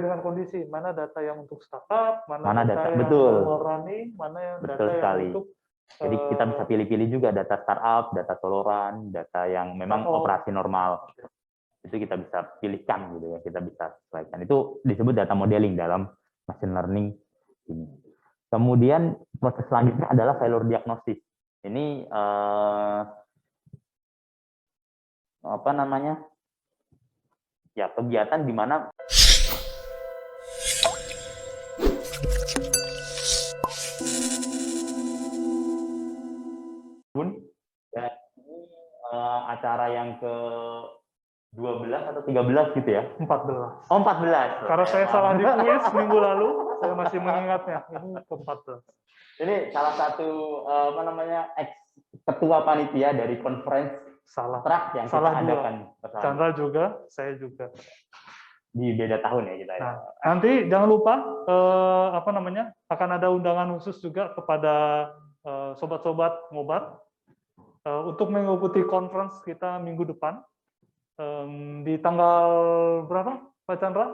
dengan kondisi mana data yang untuk startup, Mana data yang betul. normal running, mana yang Betul data sekali. yang untuk Jadi kita bisa pilih-pilih juga data startup, data soloran, data yang memang operasi normal. Itu kita bisa pilihkan gitu ya, kita bisa sesuaikan. Itu disebut data modeling dalam machine learning ini. Kemudian proses selanjutnya adalah failure diagnosis. Ini apa namanya? Ya, kegiatan di mana dan ini acara yang ke 12 atau 13 gitu ya? 14. Oh, 14. Karena saya salah di kuis minggu lalu, saya masih mengingatnya. Ini ke 14. Ini salah satu apa namanya ketua panitia dari conference track yang kita adakan. Chandra juga, saya juga. Di beda tahun ya kita. Nah, nanti jangan lupa apa namanya akan ada undangan khusus juga kepada sobat-sobat ngobat untuk mengikuti conference kita minggu depan di tanggal berapa, Pak Chandra?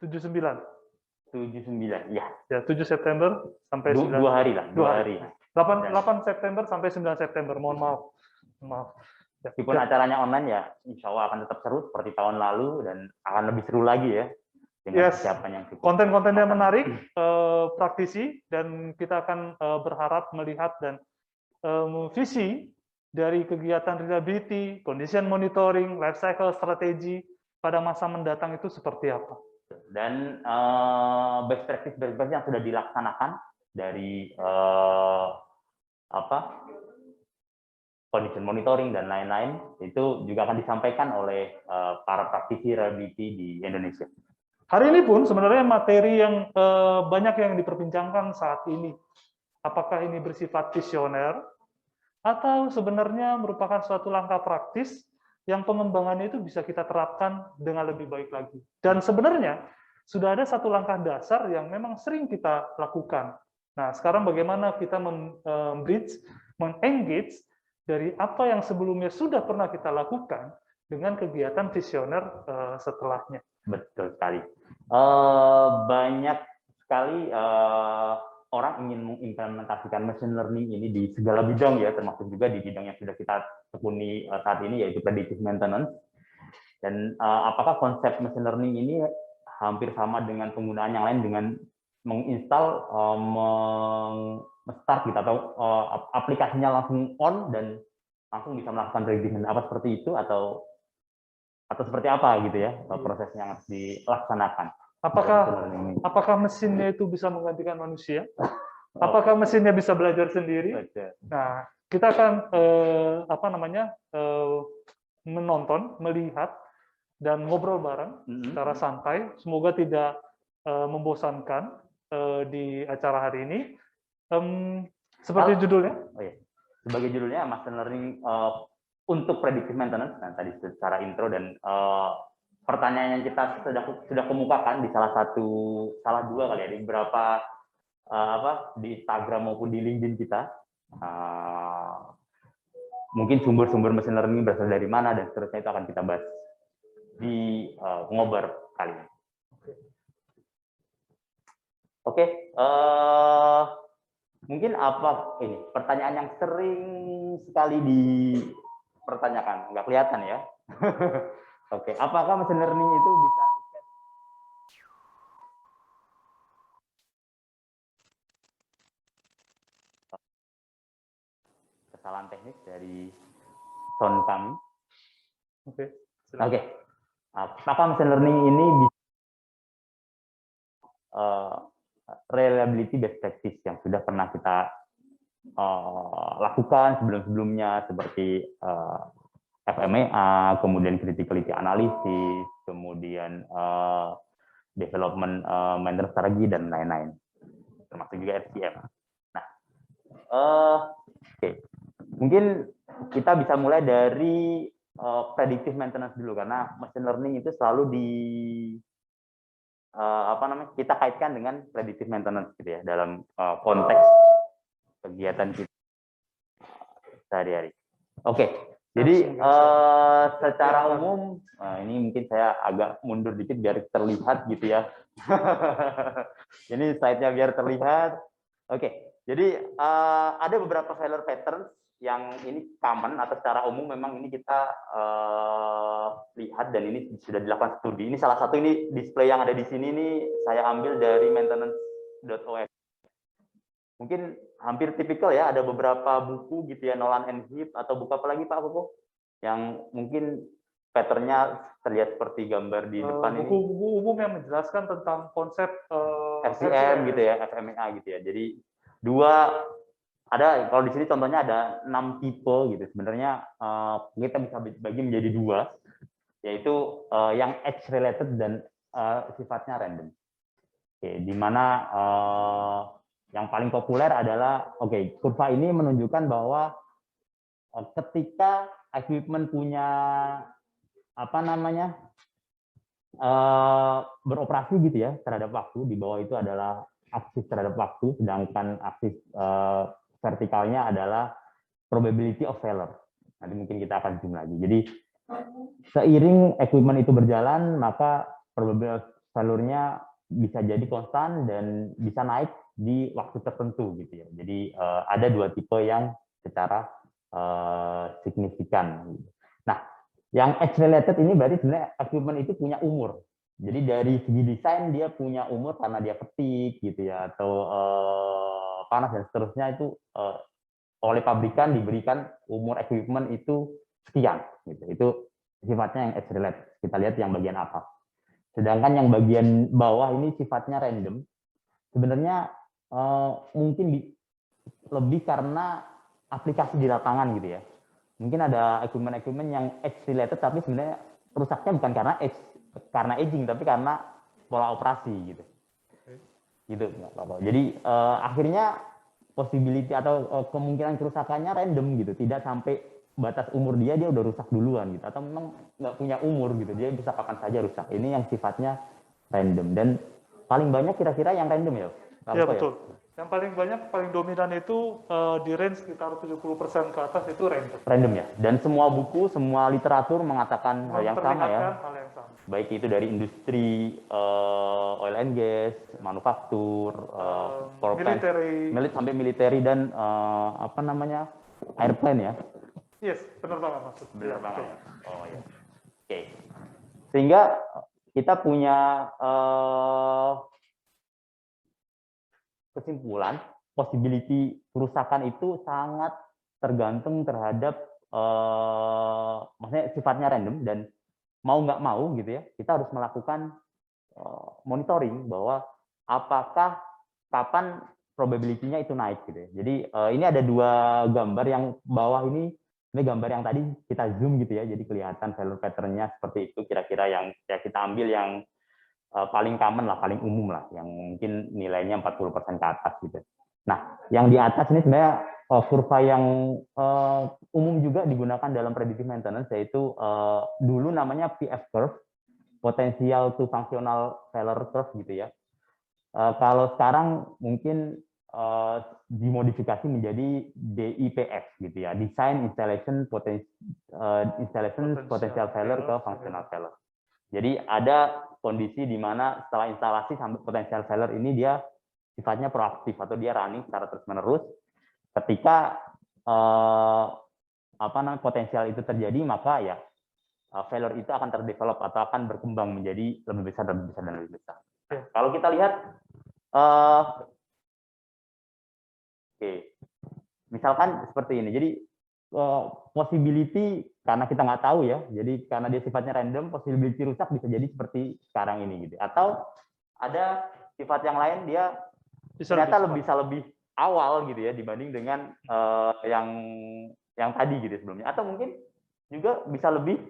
79. 79, ya. Ya, 7 September sampai 9. 2 hari lah, 2 hari. 8 September sampai 9 September, mohon maaf. Meskipun acaranya online ya, insya Allah akan tetap seru seperti tahun lalu dan akan lebih seru lagi ya. Dengan persiapan yang cukup. Konten-kontennya menarik, praktisi, dan kita akan berharap melihat dan visi dari kegiatan reliability, condition monitoring, life cycle strategi pada masa mendatang itu seperti apa. Dan best practice yang sudah dilaksanakan dari condition monitoring dan lain-lain itu juga akan disampaikan oleh para praktisi reliability di Indonesia. Hari ini pun sebenarnya materi yang banyak yang diperbincangkan saat ini, apakah ini bersifat visioner atau sebenarnya merupakan suatu langkah praktis yang pengembangannya itu bisa kita terapkan dengan lebih baik lagi. Dan sebenarnya sudah ada satu langkah dasar yang memang sering kita lakukan. Nah, sekarang bagaimana kita mengengage dari apa yang sebelumnya sudah pernah kita lakukan dengan kegiatan visioner setelahnya. Betul sekali. Banyak sekali orang ingin mengimplementasikan machine learning ini di segala bidang ya, termasuk juga di bidang yang sudah kita tekuni saat ini, yaitu predictive maintenance. Dan apakah konsep machine learning ini hampir sama dengan penggunaan yang lain dengan menginstal, start gitu, atau aplikasinya langsung on dan langsung bisa melakukan predictive maintenance, apa seperti itu atau seperti apa gitu ya prosesnya yang harus dilaksanakan? Apakah mesinnya itu bisa menggantikan manusia? Apakah mesinnya bisa belajar sendiri? Nah, kita akan menonton, melihat, dan ngobrol bareng secara santai. Semoga tidak membosankan di acara hari ini. Seperti judulnya? Sebagai judulnya, machine learning untuk predictive maintenance. Nah, tadi secara intro dan pertanyaan yang kita sudah kemukakan di salah dua kali ya, di beberapa di Instagram maupun di LinkedIn kita. Mungkin sumber-sumber machine learning berasal dari mana dan seterusnya itu akan kita bahas di ngobrol kali ini. Oke, mungkin ini pertanyaan yang sering sekali dipertanyakan, nggak kelihatan ya. Oke, apakah machine learning itu bisa sukses? Kesalahan teknis dari sound kami. Oke. Apakah machine learning ini bisa reliability best practice yang sudah pernah kita lakukan sebelum-sebelumnya seperti FMEA, kemudian criticality analysis, kemudian development maintenance strategy dan lain-lain, termasuk juga RCM. Nah, mungkin kita bisa mulai dari predictive maintenance dulu, karena machine learning itu selalu kita kaitkan dengan predictive maintenance gitu ya dalam konteks kegiatan kita sehari-hari. Oke, Jadi Langsung secara kelihatan. umum, ini mungkin saya agak mundur dikit biar terlihat gitu ya. Ini slide-nya biar terlihat. Oke, jadi ada beberapa failure patterns yang ini common atau secara umum memang ini kita lihat dan ini sudah dilakukan studi. Ini salah satu ini display yang ada di sini nih saya ambil dari maintenance.os. Mungkin hampir tipikal ya, ada beberapa buku gitu ya, Nolan and Heath, atau buku apa lagi Pak Koko? Yang mungkin patternnya terlihat seperti gambar di depan ini. Buku-buku umum yang menjelaskan tentang konsep FCM gitu ya, FMEA gitu ya. Jadi ada, kalau di sini contohnya ada 6 tipe gitu. Sebenarnya kita bisa bagi menjadi 2, yaitu yang edge related dan sifatnya random. Oke, di mana yang paling populer adalah, kurva ini menunjukkan bahwa ketika equipment punya beroperasi gitu ya terhadap waktu, di bawah itu adalah aksis terhadap waktu, sedangkan aksis vertikalnya adalah probability of failure. Nanti mungkin kita akan zoom lagi. Jadi seiring equipment itu berjalan, maka probability failure-nya bisa jadi konstan dan bisa naik di waktu tertentu gitu ya. Jadi ada 2 tipe yang secara signifikan. Nah, yang edge related ini berarti sebenarnya equipment itu punya umur. Jadi dari segi desain dia punya umur karena dia fatigue gitu ya, atau panas dan seterusnya, itu oleh pabrikan diberikan umur equipment itu sekian gitu. Itu sifatnya yang edge related. Kita lihat yang bagian atas. Sedangkan yang bagian bawah ini sifatnya random. Sebenarnya mungkin lebih karena aplikasi di lapangan gitu ya. Mungkin ada equipment yang edge related, tapi sebenarnya rusaknya bukan karena aging, tapi karena pola operasi gitu. Gitu. Jadi akhirnya possibility atau kemungkinan kerusakannya random gitu, tidak sampai batas umur dia udah rusak duluan gitu, atau memang nggak punya umur gitu, dia bisa kapan saja rusak. Ini yang sifatnya random, dan paling banyak kira-kira yang random ya. Iya betul. Yang paling banyak, paling dominan itu di range sekitar 70% ke atas itu random. Random ya. Dan semua buku, semua literatur mengatakan hal yang sama ya. Hal yang sama. Baik itu dari industri oil and gas, manufaktur, sampai military dan airplane ya. Yes, benar banget maksud. Benar banget. Ya. Oh ya. Oke. Sehingga kita punya kesimpulan, possibility kerusakan itu sangat tergantung terhadap maksudnya sifatnya random, dan mau nggak mau gitu ya, kita harus melakukan monitoring bahwa apakah kapan probability-nya itu naik gitu ya. Jadi ini ada 2 gambar, yang bawah ini gambar yang tadi kita zoom gitu ya, jadi kelihatan failure pattern-nya seperti itu, kira-kira yang ya kita ambil yang paling common lah, paling umum lah, yang mungkin nilainya 40% ke atas gitu. Nah, yang di atas ini sebenarnya kurva yang umum juga digunakan dalam predictive maintenance, yaitu dulu namanya PF curve, potential to functional failure curve gitu ya. Kalau sekarang mungkin dimodifikasi menjadi DIPF gitu ya, Design Installation Potential Failure ke Functional Failure. Jadi ada kondisi di mana setelah instalasi sampai potential failure ini dia sifatnya proaktif atau dia running secara terus-menerus. Ketika potensial itu terjadi, maka ya failure itu akan terdevelop atau akan berkembang menjadi lebih besar dan lebih besar dan lebih besar. Kalau kita lihat, misalkan seperti ini. Jadi possibility, karena kita nggak tahu ya, jadi karena dia sifatnya random, possibility rusak bisa jadi seperti sekarang ini gitu. Atau ada sifat yang lain, dia ternyata bisa lebih awal gitu ya dibanding dengan yang tadi gitu sebelumnya. Atau mungkin juga bisa lebih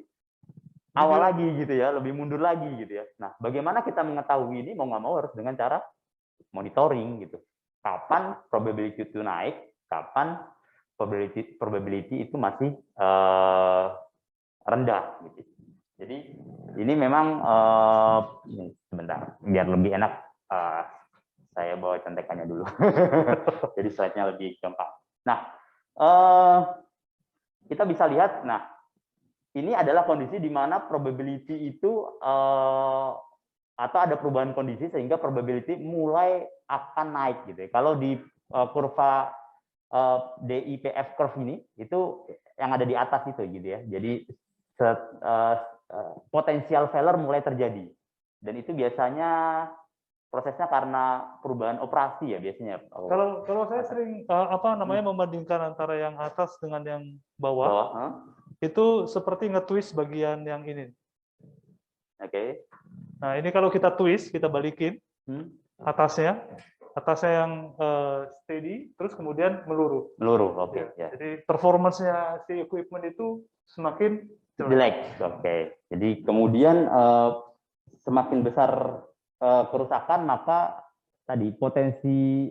awal lagi gitu ya, lebih mundur lagi gitu ya. Nah, bagaimana kita mengetahui ini? Mau nggak mau harus dengan cara monitoring gitu. Kapan probability itu naik, kapan probability itu masih rendah gitu. Jadi ini memang sebentar biar lebih enak, saya bawa contekannya dulu. Jadi slide-nya lebih gampang. Nah, kita bisa lihat, nah ini adalah kondisi di mana probability itu atau ada perubahan kondisi sehingga probability mulai akan naik gitu ya. Kalau di kurva DIPF curve ini itu yang ada di atas itu gitu ya. Jadi potensial failure mulai terjadi. Dan itu biasanya prosesnya karena perubahan operasi ya biasanya. Kalau saya sering membandingkan antara yang atas dengan yang bawah, itu seperti nge-twist bagian yang ini. Oke. Nah, ini kalau kita twist, kita balikin atasnya yang steady, terus kemudian meluru. Meluru, oke. Ya. Jadi performance-nya si equipment itu semakin jelek. Oke. Jadi kemudian semakin besar kerusakan, maka tadi potensi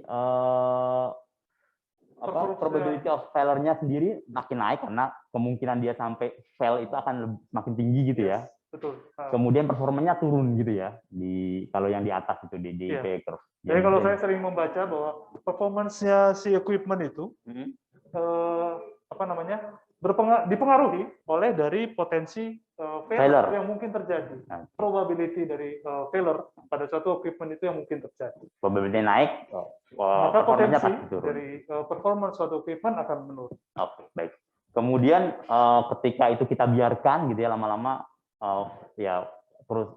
probability of failure-nya sendiri makin naik karena kemungkinan dia sampai fail itu akan makin tinggi gitu ya. Betul. Kemudian performanya turun gitu ya kalau yang di atas itu di DIP curve. Jadi kalau saya sering membaca bahwa performance-nya si equipment itu dipengaruhi oleh dari potensi failure yang mungkin terjadi. Probability dari failure pada suatu equipment itu yang mungkin terjadi. Probability naik, maka potensi dari performance suatu equipment akan menurun. Oke, baik. Kemudian ketika itu kita biarkan gitu ya lama-lama terus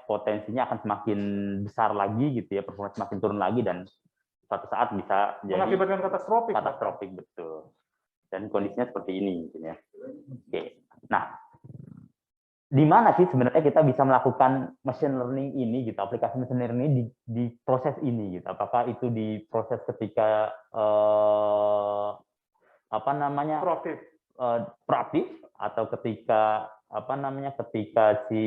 potensinya akan semakin besar lagi gitu ya, performance semakin turun lagi dan suatu saat bisa jadi mengakibatkan katastrofik. Betul. Dan kondisinya seperti ini gitu ya. Oke. Nah, di mana sih sebenarnya kita bisa melakukan machine learning ini gitu, aplikasi machine learning ini di proses ini gitu. Apakah itu di proses ketika proaktif atau ketika ketika si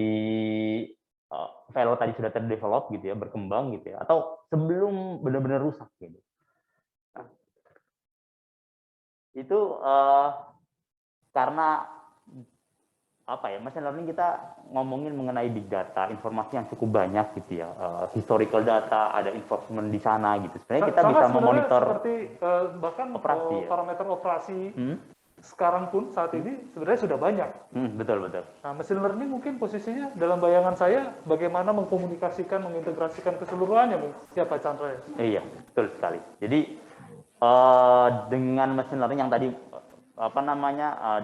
value tadi sudah terdevelop gitu ya, berkembang gitu ya, atau sebelum benar-benar rusak gitu. Nah, itu karena machine learning kita ngomongin mengenai big data, informasi yang cukup banyak gitu ya, historical data, ada enforcement di sana gitu. Sebenarnya kita bisa memonitor seperti bahkan operasi, parameter operasi sekarang pun saat ini sebenarnya sudah banyak. Betul. Nah, machine learning mungkin posisinya dalam bayangan saya bagaimana mengkomunikasikan, mengintegrasikan keseluruhannya, siapa Chandra ya? Iya, betul sekali. Jadi dengan machine learning yang tadi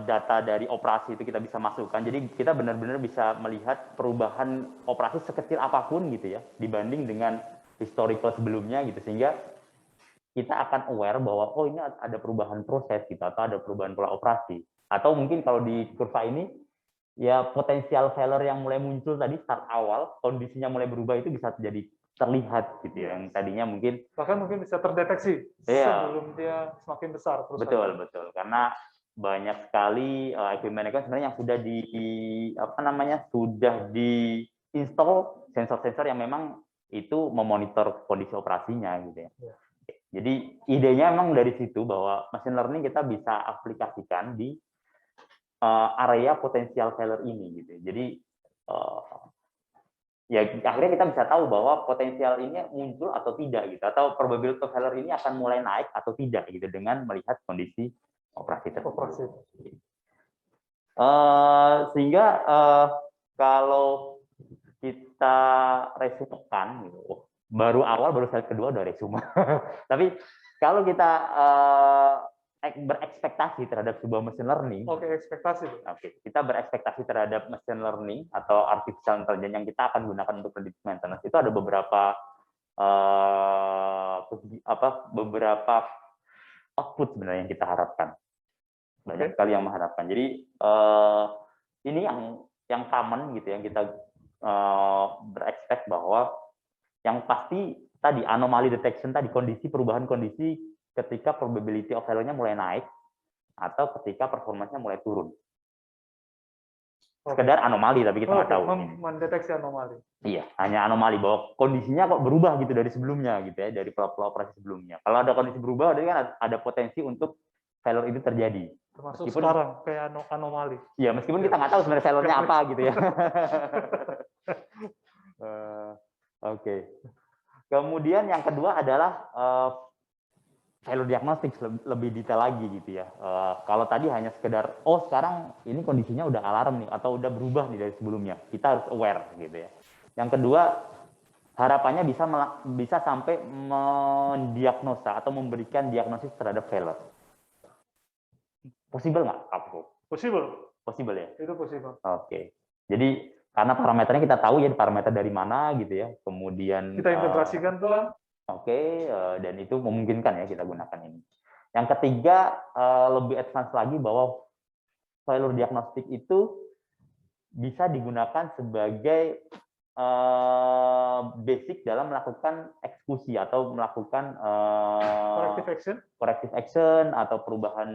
data dari operasi itu kita bisa masukkan. Jadi kita benar-benar bisa melihat perubahan operasi sekecil apapun gitu ya, dibanding dengan historical sebelumnya gitu, sehingga kita akan aware bahwa ini ada perubahan proses gitu, atau ada perubahan pola operasi. Atau mungkin kalau di kurva ini ya potensial failure yang mulai muncul tadi start awal, kondisinya mulai berubah itu bisa jadi terlihat gitu ya, yang tadinya bahkan mungkin bisa terdeteksi sebelum dia semakin besar. Betul, karena banyak sekali equipment sebenarnya yang sudah sudah di-install sensor-sensor yang memang itu memonitor kondisi operasinya gitu ya. Jadi idenya memang dari situ bahwa machine learning kita bisa aplikasikan di area potensial failure ini gitu. Jadi ya akhirnya kita bisa tahu bahwa potensial ini muncul atau tidak gitu, atau probability of failure ini akan mulai naik atau tidak gitu dengan melihat kondisi operasi tersebut. Sehingga kalau kita resumekan gitu, baru slide kedua udah resume. Tapi kalau kita berekspektasi terhadap sebuah machine learning. Kita berekspektasi terhadap machine learning atau artificial intelligence yang kita akan gunakan untuk predictive maintenance itu ada beberapa output sebenarnya yang kita harapkan. Banyak sekali yang mengharapkan. Jadi ini yang common gitu yang kita berekspekt bahwa yang pasti tadi anomaly detection tadi, perubahan kondisi ketika probability of failure-nya mulai naik atau ketika performance-nya mulai turun. Sekedar anomali, tapi kita nggak tahu. Mendeteksi anomali. Iya, hanya anomali bahwa kondisinya kok berubah gitu dari sebelumnya gitu ya, dari pola operasi sebelumnya. Kalau ada kondisi berubah, berarti kan ada potensi untuk failure itu terjadi. Termasuk sekarang kayak anomali. Iya, meskipun kita nggak tahu sebenarnya failure-nya apa gitu ya. Oke. Kemudian yang kedua adalah failure diagnostic lebih detail lagi gitu ya. Kalau tadi hanya sekedar, oh sekarang ini kondisinya udah alarm nih, atau udah berubah nih dari sebelumnya, kita harus aware gitu ya. Yang kedua, harapannya bisa sampai mendiagnosa atau memberikan diagnosis terhadap failure. Possible nggak, Kapko? Possible. Possible ya? Itu possible. Oke. Jadi karena parameternya kita tahu ya parameter dari mana gitu ya. Kemudian kita integrasikan tuh. Oke, dan itu memungkinkan ya kita gunakan ini. Yang ketiga, lebih advance lagi bahwa failure diagnostic itu bisa digunakan sebagai basic dalam melakukan eksekusi atau melakukan corrective action atau perubahan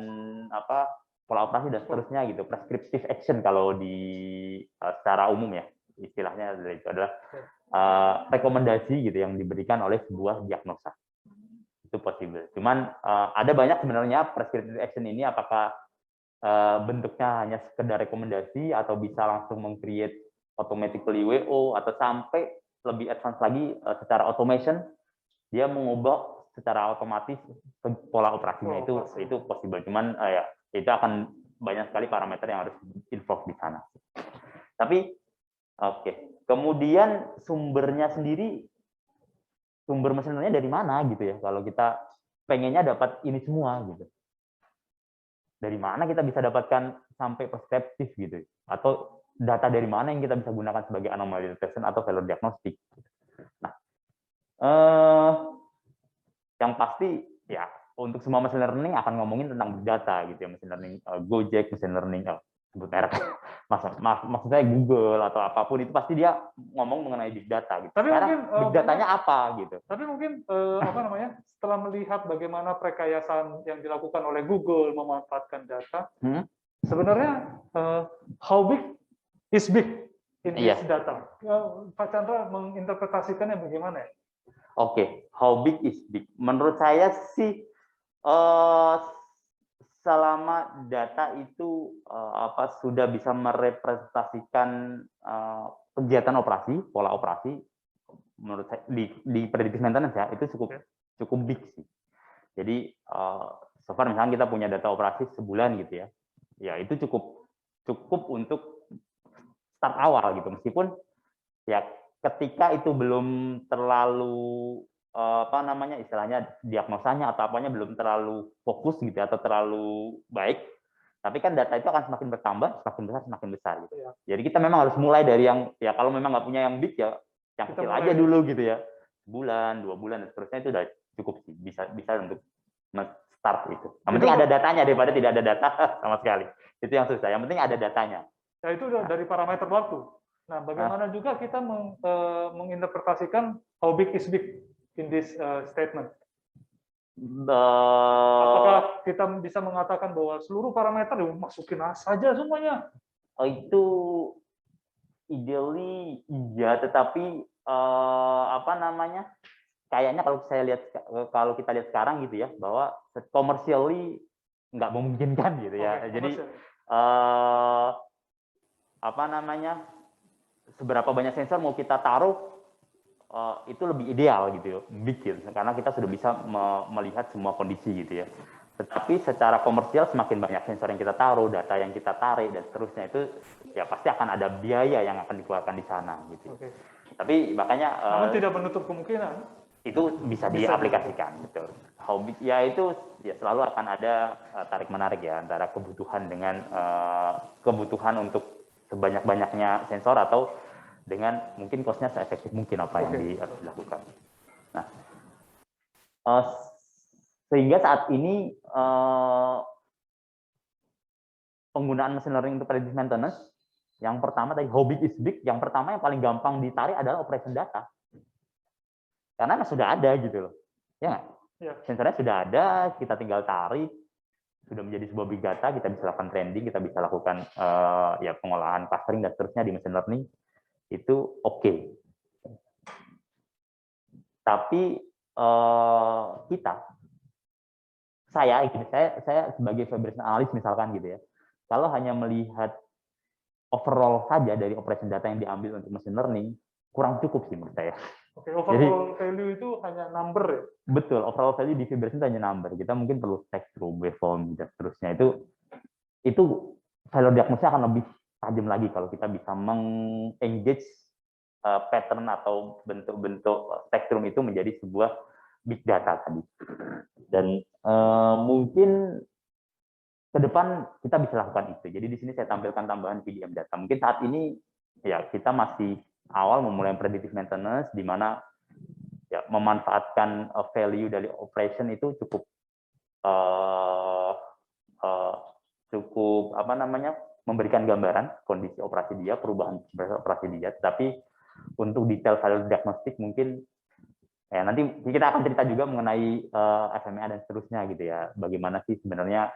pola operasi dan seterusnya gitu, prescriptive action kalau di secara umum ya istilahnya itu adalah rekomendasi gitu yang diberikan oleh sebuah diagnosa. Itu possible. Cuman ada banyak sebenarnya prescriptive action ini, apakah bentuknya hanya sekedar rekomendasi atau bisa langsung meng-create automatically WO, atau sampai lebih advance lagi secara automation dia mengubah secara otomatis pola operasinya. Itu possible. Cuman ya itu akan banyak sekali parameter yang harus involve di sana. Tapi oke. Kemudian sumbernya sendiri, sumber machine learning-nya dari mana gitu ya? Kalau kita pengennya dapat ini semua gitu. Dari mana kita bisa dapatkan sampai perspektif gitu? Atau data dari mana yang kita bisa gunakan sebagai anomaly detection atau failure diagnostic? Nah, yang pasti ya untuk semua machine learning akan ngomongin tentang big data gitu ya, machine learning Gojek, machine learning sebut merek, maksudnya Google atau apapun itu pasti dia ngomong mengenai big data gitu. Tapi sekarang mungkin, big datanya apa gitu? Tapi mungkin setelah melihat bagaimana prekayasaan yang dilakukan oleh Google memanfaatkan data, sebenarnya how big is big in this data? Pak Chandra menginterpretasikannya bagaimana ya? Oke, how big is big? Menurut saya sih selama data itu sudah bisa merepresentasikan kegiatan operasi, pola operasi, menurut saya di predictive maintenance ya itu cukup big sih. Jadi so far misalnya kita punya data operasi sebulan gitu ya, ya itu cukup untuk start awal gitu, meskipun ya ketika itu belum terlalu istilahnya diagnosanya atau apanya belum terlalu fokus gitu atau terlalu baik, tapi kan data itu akan semakin bertambah, semakin besar gitu. Jadi kita memang harus mulai dari yang ya kalau memang nggak punya yang big ya yang kecil aja dulu gitu ya, sebulan, 2 bulan dan seterusnya itu udah cukup sih, bisa untuk start itu. Yang penting ada datanya daripada tidak ada data sama sekali. Itu yang susah. Yang penting ada datanya. Ya itu dari parameter waktu. Nah, bagaimana juga kita menginterpretasikan how big is big in this statement? Apakah kita bisa mengatakan bahwa seluruh parameter dimasukin saja semuanya? Itu ideally iya, tetapi kayaknya kalau kita lihat sekarang gitu ya, bahwa commercially nggak memungkinkan gitu ya. Jadi seberapa banyak sensor mau kita taruh itu lebih ideal gitu, bikin karena kita sudah bisa melihat semua kondisi gitu ya. Tetapi secara komersial semakin banyak sensor yang kita taruh, data yang kita tarik dan seterusnya itu ya pasti akan ada biaya yang akan dikeluarkan di sana gitu. Tapi makanya namun tidak menutup kemungkinan itu bisa diaplikasikan betul. Hobby ya itu ya selalu akan ada tarik menarik ya antara kebutuhan dengan kebutuhan untuk sebanyak-banyaknya sensor atau dengan mungkin cost-nya seefektif mungkin apa yang harus dilakukan. Nah, sehingga saat ini penggunaan machine learning untuk predictive maintenance, yang pertama tadi how big is big, yang pertama yang paling gampang ditarik adalah operation data. Karena sudah ada gitu loh. Ya nggak? Ya. Sensornya sudah ada, kita tinggal tarik, sudah menjadi sebuah big data, kita bisa lakukan trending, kita bisa lakukan ya pengolahan clustering dan seterusnya di machine learning. Itu oke. Tapi saya sebagai vibration analyst misalkan gitu ya, kalau hanya melihat overall saja dari operation data yang diambil untuk machine learning, kurang cukup sih menurut saya. Oke, overall value itu hanya number ya? Betul, overall value di vibrasi itu hanya number. Kita mungkin perlu spectrum, waveform, dan seterusnya. Itu failure diagnosis akan lebih tajam lagi kalau kita bisa mengengage pattern atau bentuk-bentuk spektrum itu menjadi sebuah big data tadi. Dan mungkin ke depan kita bisa lakukan itu. Jadi di sini saya tampilkan tambahan PDM data. Mungkin saat ini ya kita masih awal memulai predictive maintenance, di mana ya memanfaatkan value dari operation itu cukup cukup apa namanya, memberikan gambaran kondisi operasi dia, perubahan operasi dia. Tapi untuk detail value diagnostik mungkin ya nanti kita akan cerita juga mengenai FMEA dan seterusnya gitu ya. Bagaimana sih sebenarnya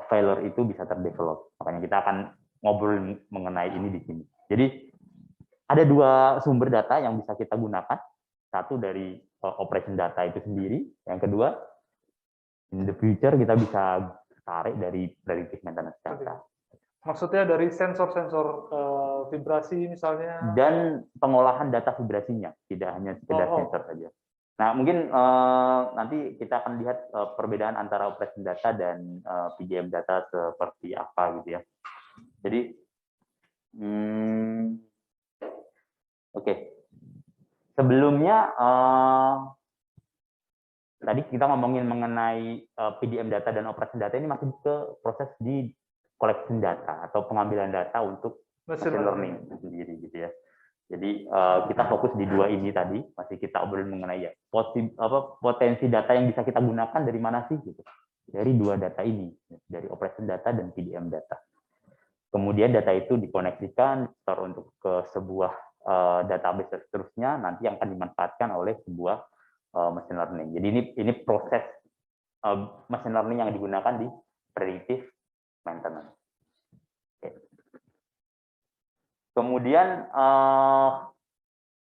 failure itu bisa terdevelop. Makanya kita akan ngobrol mengenai ini di sini. Jadi ada dua sumber data yang bisa kita gunakan. Satu dari operation data itu sendiri. Yang kedua, in the future kita bisa tarik dari predictive maintenance data. Maksudnya dari sensor-sensor vibrasi misalnya. Dan pengolahan data vibrasinya, tidak hanya sekedar sensor saja. Nah, mungkin nanti kita akan lihat perbedaan antara operation data dan PDM data seperti apa gitu ya. Jadi, oke. Sebelumnya, tadi kita ngomongin mengenai PDM data dan operation data, ini masih ke proses di collection data atau pengambilan data untuk machine learning sendiri gitu ya. Jadi kita fokus di dua ini tadi, masih kita obrolin mengenai ya potensi data yang bisa kita gunakan dari mana sih gitu. Dari dua data ini, dari operation data dan PDM data. Kemudian data itu dikoneksikan untuk ke sebuah database dan seterusnya, nanti yang akan dimanfaatkan oleh sebuah machine learning. Jadi ini proses machine learning yang digunakan di predictive maintenance. Kemudian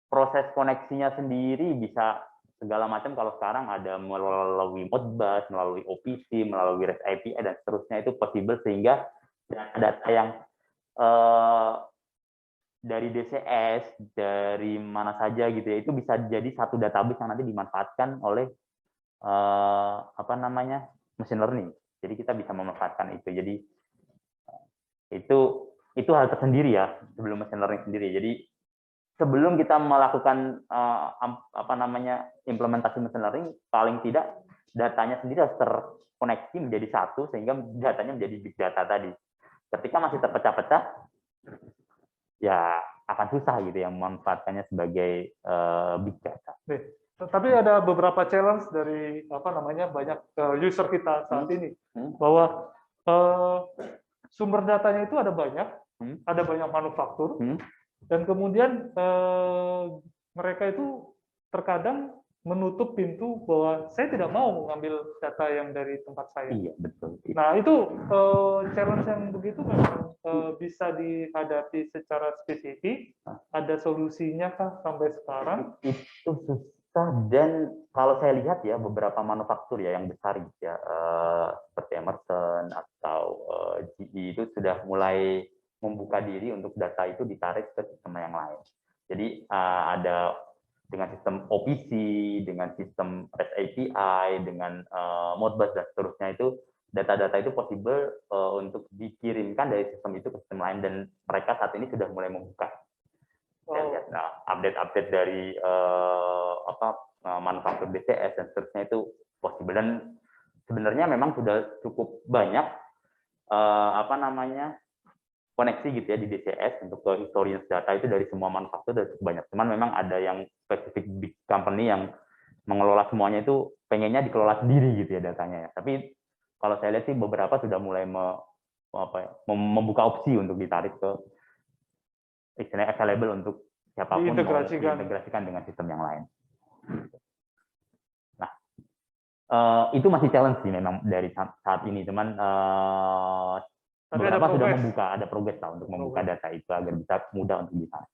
proses koneksinya sendiri bisa segala macam. Kalau sekarang ada melalui Modbus, melalui OPC, melalui REST API dan seterusnya, itu possible sehingga data yang dari DCS, dari mana saja gitu ya, itu bisa jadi satu database yang nanti dimanfaatkan oleh apa namanya, machine learning. Jadi kita bisa memanfaatkan itu. Jadi itu hal tersendiri ya sebelum machine learning sendiri. Jadi sebelum kita melakukan apa namanya, implementasi machine learning, paling tidak datanya sendiri harus terkoneksi menjadi satu sehingga datanya menjadi big data tadi. Ketika masih terpecah-pecah, ya akan susah gitu yang memanfaatkannya sebagai big data. Tapi ada beberapa challenge dari apa namanya, banyak user kita saat ini bahwa sumber datanya itu ada banyak manufaktur, dan kemudian mereka itu terkadang menutup pintu bahwa saya tidak mau mengambil data yang dari tempat saya. Iya, betul. Nah, itu challenge yang begitu memang bisa dihadapi secara spesifik. Ada solusinya kah sampai sekarang? Itu susah, dan kalau saya lihat ya beberapa manufaktur ya yang besar gitu ya, seperti Emerson atau GE itu sudah mulai membuka diri untuk data itu ditarik ke sistem yang lain. Jadi ada dengan sistem OPC, dengan sistem REST API, dengan Modbus dan seterusnya, itu data-data itu possible untuk dikirimkan dari sistem itu ke sistem lain, dan mereka saat ini sudah mulai membuka. Saya lihat update-update dari manufaktur DCS dan seterusnya itu possible, dan sebenarnya memang sudah cukup banyak apa namanya, koneksi gitu ya di DCS untuk ke historians data itu dari semua manufaktur, dan cukup banyak. Cuman memang ada yang spesifik big company yang mengelola semuanya, itu pengennya dikelola sendiri gitu ya datanya ya. Tapi kalau saya lihat sih beberapa sudah mulai membuka opsi untuk ditarik ke istilahnya available untuk siapapun diintegrasikan dengan sistem yang lain. Nah, itu masih challenge sih memang dari saat ini, cuman beberapa sudah membuka, ada progres lah untuk membuka data itu agar bisa mudah untuk ditarik.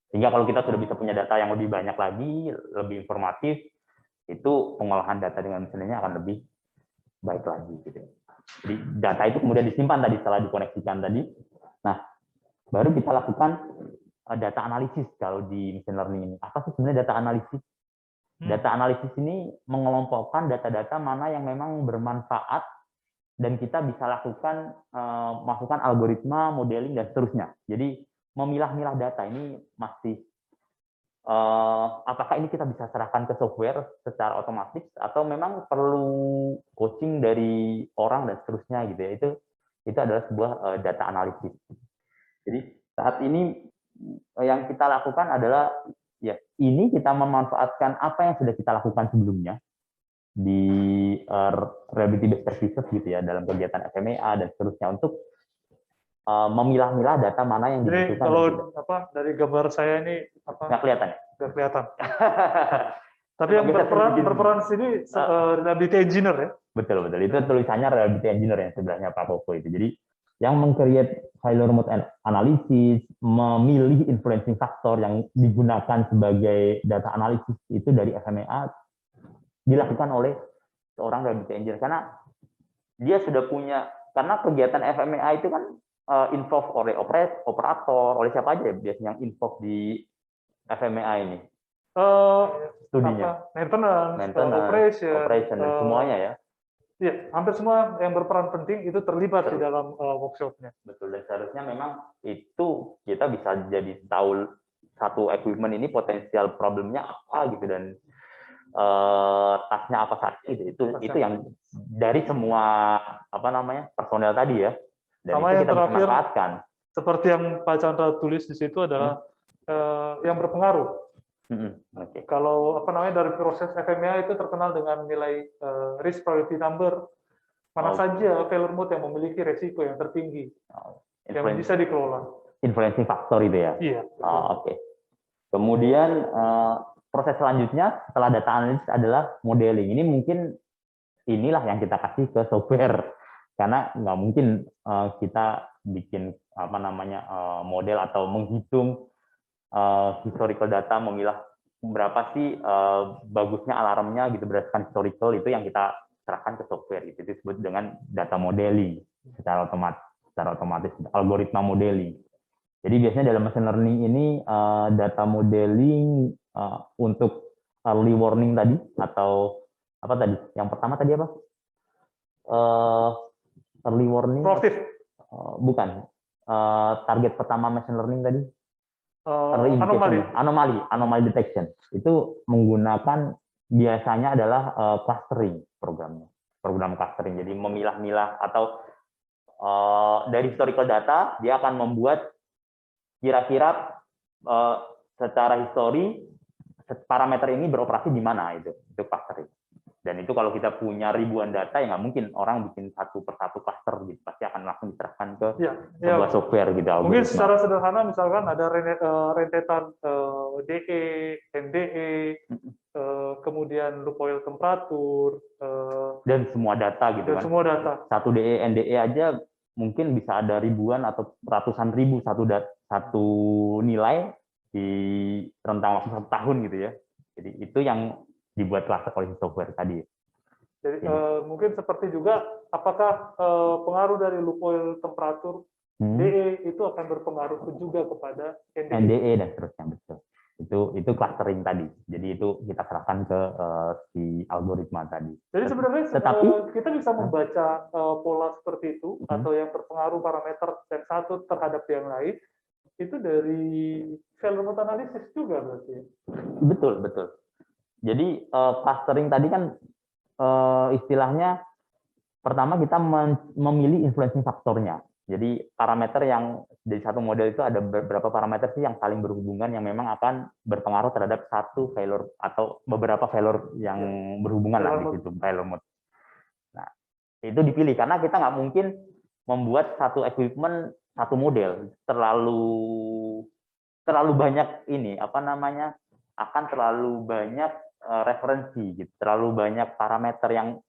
Sehingga kalau kita sudah bisa punya data yang lebih banyak lagi, lebih informatif, itu pengolahan data dengan mesinnya akan lebih baik lagi gitu. Jadi data itu kemudian disimpan tadi setelah dikoneksikan tadi. Nah, baru kita lakukan data analisis kalau di machine learning ini. Apa sih sebenarnya data analisis? Data analisis ini mengelompokkan data-data mana yang memang bermanfaat dan kita bisa lakukan masukkan algoritma, modeling dan seterusnya. Jadi memilah-milah data ini masih apakah ini kita bisa serahkan ke software secara otomatis atau memang perlu coaching dari orang dan seterusnya gitu ya. Itu adalah sebuah data analisis. Jadi saat ini yang kita lakukan adalah ya ini kita memanfaatkan apa yang sudah kita lakukan sebelumnya di reliability based services gitu ya dalam kegiatan FMEA dan seterusnya untuk memilah-milah data mana yang Jadi dibutuhkan. kalau dari gambar saya ini nggak kelihatan ya? Nggak kelihatan. Tapi yang berperan di sini reliability engineer ya? Betul. Itu tulisannya reliability engineer yang sebelahnya Pak Koko itu. Jadi yang meng-create failure mode analysis, memilih influencing factor yang digunakan sebagai data analisis itu dari FMEA dilakukan oleh seorang reliability engineer karena dia sudah punya, karena kegiatan FMEA itu kan involve oleh operator, oleh siapa aja biasanya yang involve di FMEA ini? Studinya, maintenance, operation dan semuanya ya. Iya, hampir semua yang berperan penting itu terlibat di dalam workshopnya. Betul, dan seharusnya memang itu kita bisa jadi tahu satu equipment ini potensial problemnya apa gitu dan tasnya apa saja gitu. Itu yang dari semua personel tadi ya. Dan sama itu yang kita bisa terakhir, manfaatkan. Seperti yang Pak Chandra tulis di situ adalah yang berpengaruh. Okay. Kalau dari proses FMEA itu terkenal dengan nilai risk priority number, mana saja failure mode yang memiliki resiko yang tertinggi, yang bisa dikelola. Influencing factor itu ya? Iya. Oke. Kemudian proses selanjutnya setelah data analysis adalah modeling. Ini mungkin inilah yang kita kasih ke software, karena nggak mungkin kita bikin model atau menghitung historical data, memilah berapa sih bagusnya alarmnya gitu berdasarkan historical, itu yang kita serahkan ke software. Itu disebut dengan data modeling secara otomatis algoritma modeling. Jadi biasanya dalam machine learning ini data modeling untuk early warning tadi, atau apa tadi? Yang pertama tadi apa? Early warning? Proaktif. Bukan. Target pertama machine learning tadi? Anomaly detection. Itu menggunakan biasanya adalah clustering programnya. Program clustering. Jadi memilah-milah atau dari historical data dia akan membuat kira-kira secara histori parameter ini beroperasi di mana, itu clustering. Dan itu kalau kita punya ribuan data ya nggak mungkin orang bikin satu persatu cluster gitu, pasti akan langsung diserahkan ke sebuah software gitu. Mungkin secara sederhana misalkan ada rentetan DE, NDE, kemudian loop oil temperatur, dan semua data gitu kan. Semua data. Satu DE, NDE aja mungkin bisa ada ribuan atau ratusan ribu satu nilai di rentang waktu 1 tahun gitu ya. Jadi itu yang dibuat cluster oleh software tadi. Jadi mungkin seperti juga apakah pengaruh dari loop oil temperatur DE itu akan berpengaruh juga kepada NDE dan seterusnya, betul. Itu clustering tadi. Jadi itu kita serahkan ke si algoritma tadi. Jadi sebenarnya kita bisa membaca pola seperti itu atau yang berpengaruh parameter yang satu terhadap yang lain itu dari failure mode analysis juga berarti. Betul. Jadi clustering tadi kan istilahnya pertama kita memilih influencing faktornya. Jadi parameter yang dari satu model itu ada beberapa parameter sih yang saling berhubungan yang memang akan berpengaruh terhadap satu failure atau beberapa failure yang berhubungan lah di situ, failure mode. Nah, itu dipilih karena kita nggak mungkin membuat satu equipment satu model terlalu banyak ini akan terlalu banyak referensi gitu, terlalu banyak parameter yang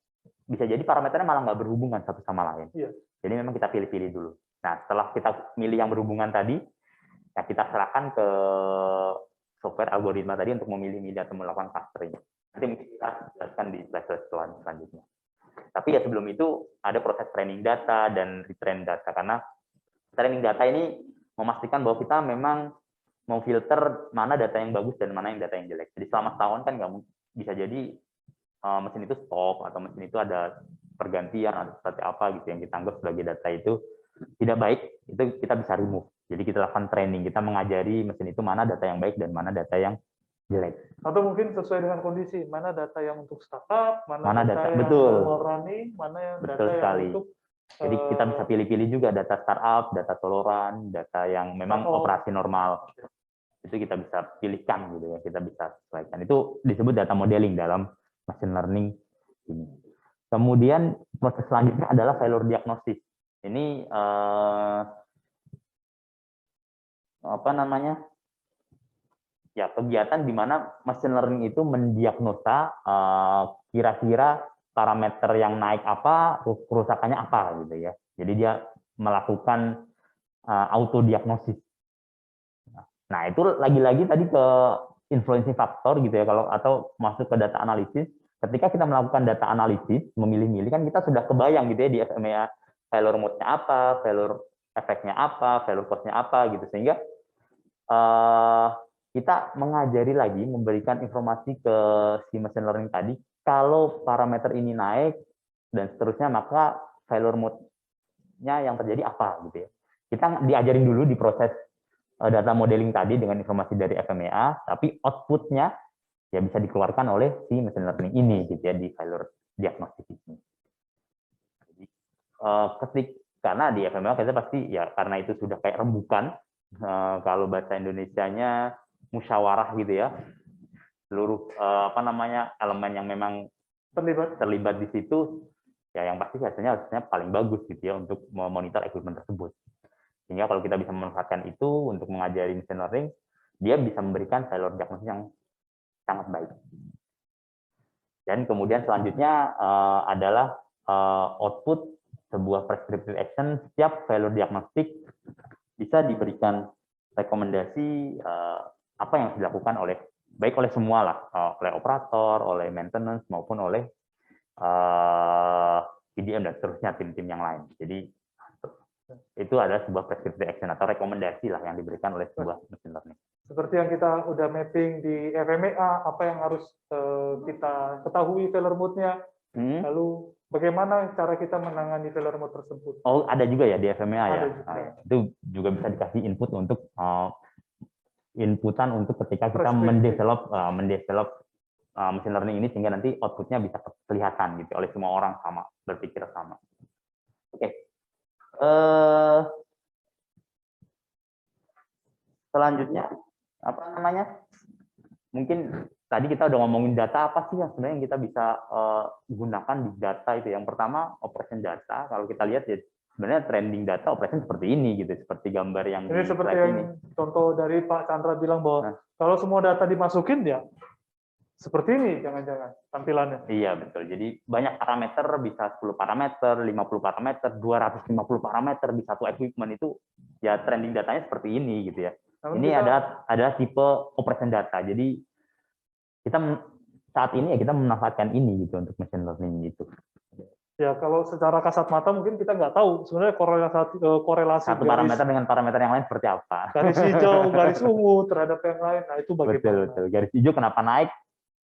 bisa jadi parameternya malah nggak berhubungan satu sama lain. Iya. Jadi memang kita pilih-pilih dulu. Nah, setelah kita milih yang berhubungan tadi, ya kita serahkan ke software algoritma tadi untuk memilih-milih atau melakukan clustering. Nanti mungkin kita jelaskan di slide selanjutnya. Tapi ya sebelum itu ada proses training data dan retrain data, karena training data ini memastikan bahwa kita memang mau filter mana data yang bagus dan mana yang data yang jelek. Jadi selama setahun kan nggak bisa jadi mesin itu stop atau mesin itu ada pergantian atau seperti apa gitu yang kita anggap sebagai data itu tidak baik, itu kita bisa remove. Jadi kita lakukan training, kita mengajari mesin itu mana data yang baik dan mana data yang jelek. Atau mungkin sesuai dengan kondisi, mana data yang untuk startup, mana data yang betul, normal running, mana yang betul data sekali. yang untuk jadi kita bisa pilih-pilih juga data startup, data toleran, data yang memang operasi normal. Itu kita bisa pilihkan gitu ya, kita bisa sesuaikan. Itu disebut data modeling dalam machine learning ini. Kemudian proses selanjutnya adalah failure diagnosis. Ini apa namanya? Ya, kegiatan di mana machine learning itu mendiagnosa kira-kira parameter yang naik apa, kerusakannya apa gitu ya. Jadi dia melakukan autodiagnosis. Nah, itu lagi-lagi tadi ke influencing factor gitu ya, kalau atau masuk ke data analisis. Ketika kita melakukan data analisis, memilih-milih kan kita sudah kebayang gitu ya di FMEA failure mode-nya apa, failure efeknya apa, failure cost-nya apa gitu, sehingga kita mengajari lagi, memberikan informasi ke si machine learning tadi, kalau parameter ini naik dan seterusnya, maka failure mode-nya yang terjadi apa gitu ya. Kita diajarin dulu di proses data modeling tadi dengan informasi dari FMEA, tapi output-nya ya bisa dikeluarkan oleh si machine learning ini gitu ya di failure diagnostic ini. Jadi karena di FMEA kita pasti ya karena itu sudah kayak rembukan, kalau bahasa Indonesianya musyawarah gitu ya, seluruh apa namanya elemen yang memang terlibat di situ ya yang pasti hasilnya paling bagus gitu ya untuk memonitor equipment tersebut. Sehingga kalau kita bisa memanfaatkan itu untuk mengajari machine learning, dia bisa memberikan failure diagnosis yang sangat baik. Dan kemudian selanjutnya adalah output sebuah prescriptive action. Setiap failure diagnostic bisa diberikan rekomendasi apa yang harus dilakukan baik oleh semua lah, oleh operator, oleh maintenance maupun oleh PDM dan seterusnya tim-tim yang lain. Jadi itu adalah sebuah prescriptive action atau rekomendasi lah yang diberikan oleh sebuah machine learning. Seperti yang kita udah mapping di FMEA, apa yang harus kita ketahui failure mode-nya, lalu bagaimana cara kita menangani failure mode tersebut. Oh, ada juga ya di FMEA ya? Itu juga bisa dikasih input untuk inputan untuk ketika kita mendevelop machine learning ini, sehingga nanti outputnya bisa kelihatan gitu oleh semua orang sama, berpikir sama. Oke. Selanjutnya apa namanya? Mungkin tadi kita udah ngomongin data, apa sih yang sebenarnya yang kita bisa gunakan di data itu. Yang pertama operation data. Kalau kita lihat ya sebenarnya trending data operation seperti ini gitu, seperti gambar yang ini seperti yang ini. Contoh dari Pak Chandra bilang bahwa kalau semua data dimasukin ya seperti ini, jangan-jangan tampilannya. Iya, betul. Jadi banyak parameter, bisa 10 parameter, 50 parameter, 250 parameter di satu equipment itu, ya trending datanya seperti ini gitu ya. Namun ini ada tipe operation data. Jadi kita saat ini ya kita memanfaatkan ini gitu untuk machine learning gitu. Ya, kalau secara kasat mata mungkin kita nggak tahu sebenarnya korelasi satu parameter dengan parameter yang lain seperti apa. Garis hijau, garis ungu terhadap yang lain. Nah, itu bagaimana? Betul. Garis hijau kenapa naik?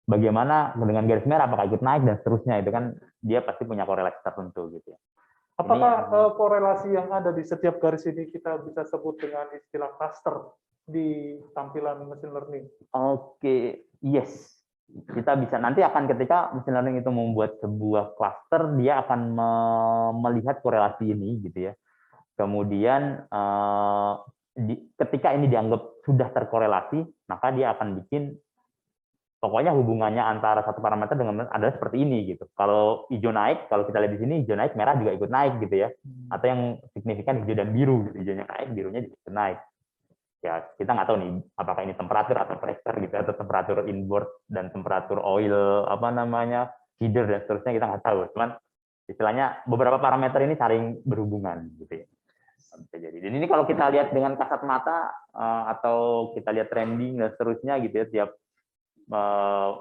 Bagaimana dengan garis merah, apakah ikut naik dan seterusnya, itu kan dia pasti punya korelasi tertentu gitu ya. Apakah korelasi yang ada di setiap garis ini kita bisa sebut dengan istilah cluster di tampilan machine learning? Oke, yes. Kita bisa nanti akan ketika machine learning itu membuat sebuah cluster, dia akan melihat korelasi ini gitu ya. Kemudian ketika ini dianggap sudah terkorelasi, maka dia akan bikin pokoknya hubungannya antara satu parameter dengan adalah seperti ini gitu. Kalau hijau naik, kalau kita lihat di sini hijau naik, merah juga ikut naik gitu ya. Atau yang signifikan hijau dan biru gitu. Hijaunya naik, birunya juga ikut naik. Ya, kita nggak tahu nih apakah ini temperatur atau pressure gitu, atau temperatur inboard dan temperatur oil apa namanya, feeder dan seterusnya, kita nggak tahu. Cuman istilahnya beberapa parameter ini saling berhubungan gitu ya. Bisa jadi. Dan ini kalau kita lihat dengan kasat mata atau kita lihat trending dan seterusnya gitu ya, tiap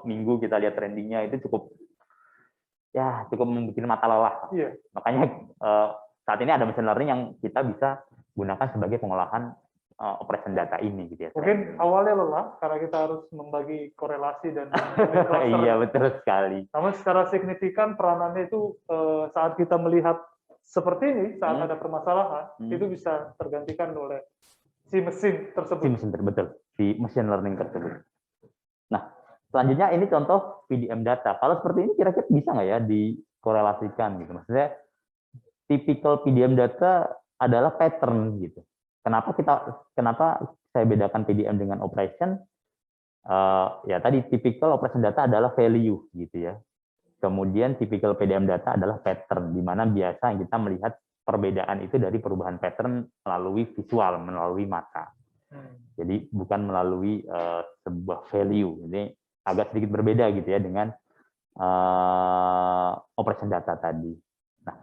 minggu kita lihat trendingnya, itu cukup membuat mata lelah. Iya. Makanya saat ini ada machine learning yang kita bisa gunakan sebagai pengolahan operation data ini gitu ya. Mungkin awalnya lelah karena kita harus membagi korelasi dan Iya, betul sekali. namun secara signifikan peranannya itu saat kita melihat seperti ini, saat ada permasalahan, itu bisa tergantikan oleh si mesin tersebut. Betul, si machine learning tersebut. Nah, selanjutnya ini contoh PDM data. Kalau seperti ini kira-kira bisa nggak ya dikorelasikan gitu? Maksudnya tipikal PDM data adalah pattern gitu. Kenapa saya bedakan PDM dengan operation? Ya tadi tipikal operation data adalah value gitu ya. Kemudian tipikal PDM data adalah pattern, di mana biasa kita melihat perbedaan itu dari perubahan pattern melalui visual, melalui mata. Jadi bukan melalui sebuah value. Ini agak sedikit berbeda gitu ya dengan operation data tadi. Nah,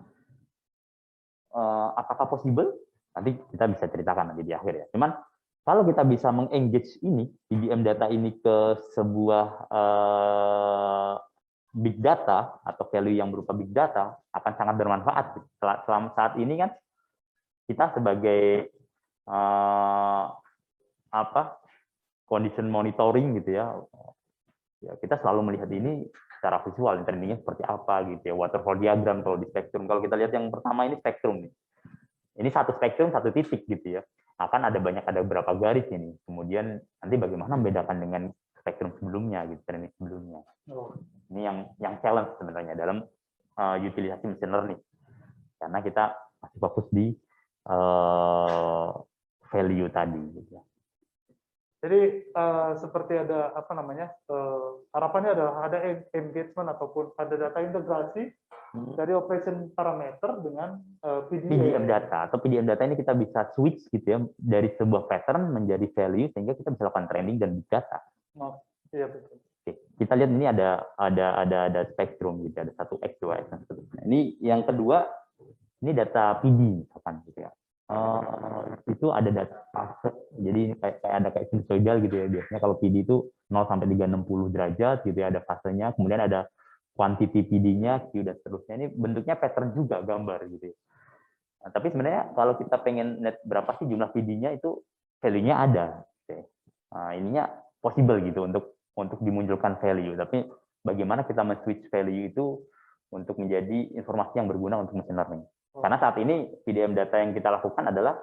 apakah possible? Nanti kita bisa ceritakan nanti di akhir ya. Cuman kalau kita bisa mengengage ini PDM data ini ke sebuah big data atau value yang berupa big data akan sangat bermanfaat. Selama saat ini kan kita sebagai condition monitoring gitu ya, kita selalu melihat ini secara visual, trendingnya seperti apa gitu ya, waterfall diagram kalau di spektrum. Kalau kita lihat yang pertama ini spektrum nih, ini satu spektrum satu titik gitu ya, akan ada beberapa garis ini. Kemudian nanti bagaimana membedakan dengan spektrum sebelumnya gitu, trending sebelumnya. Ini yang challenge sebenarnya dalam utilisasi machine learning, karena kita masih fokus di value tadi. Gitu. Jadi seperti ada harapannya adalah ada engagement ataupun ada data integrasi dari operation parameter dengan PDM data atau PDM data ini kita bisa switch gitu ya dari sebuah pattern menjadi value sehingga kita bisa lakukan training dan big data. Iya betul. Oke, kita lihat ini ada spektrum gitu, ada 1x, 2x dan seterusnya. Ini yang kedua, ini data PD misalkan gitu ya. Itu ada data fase, jadi kayak sinusoidal gitu ya. Biasanya kalau PD itu 0 sampai 360 derajat gitu ya, ada fasenya, kemudian ada quantity PD-nya, Q dan seterusnya. Ini bentuknya pattern juga gambar gitu ya. Nah, tapi sebenarnya kalau kita pengen lihat berapa sih jumlah PD-nya itu value-nya ada. Gitu. Nah, ininya possible gitu untuk dimunculkan value, tapi bagaimana kita men-switch value itu untuk menjadi informasi yang berguna untuk machine learning. Karena saat ini PDM data yang kita lakukan adalah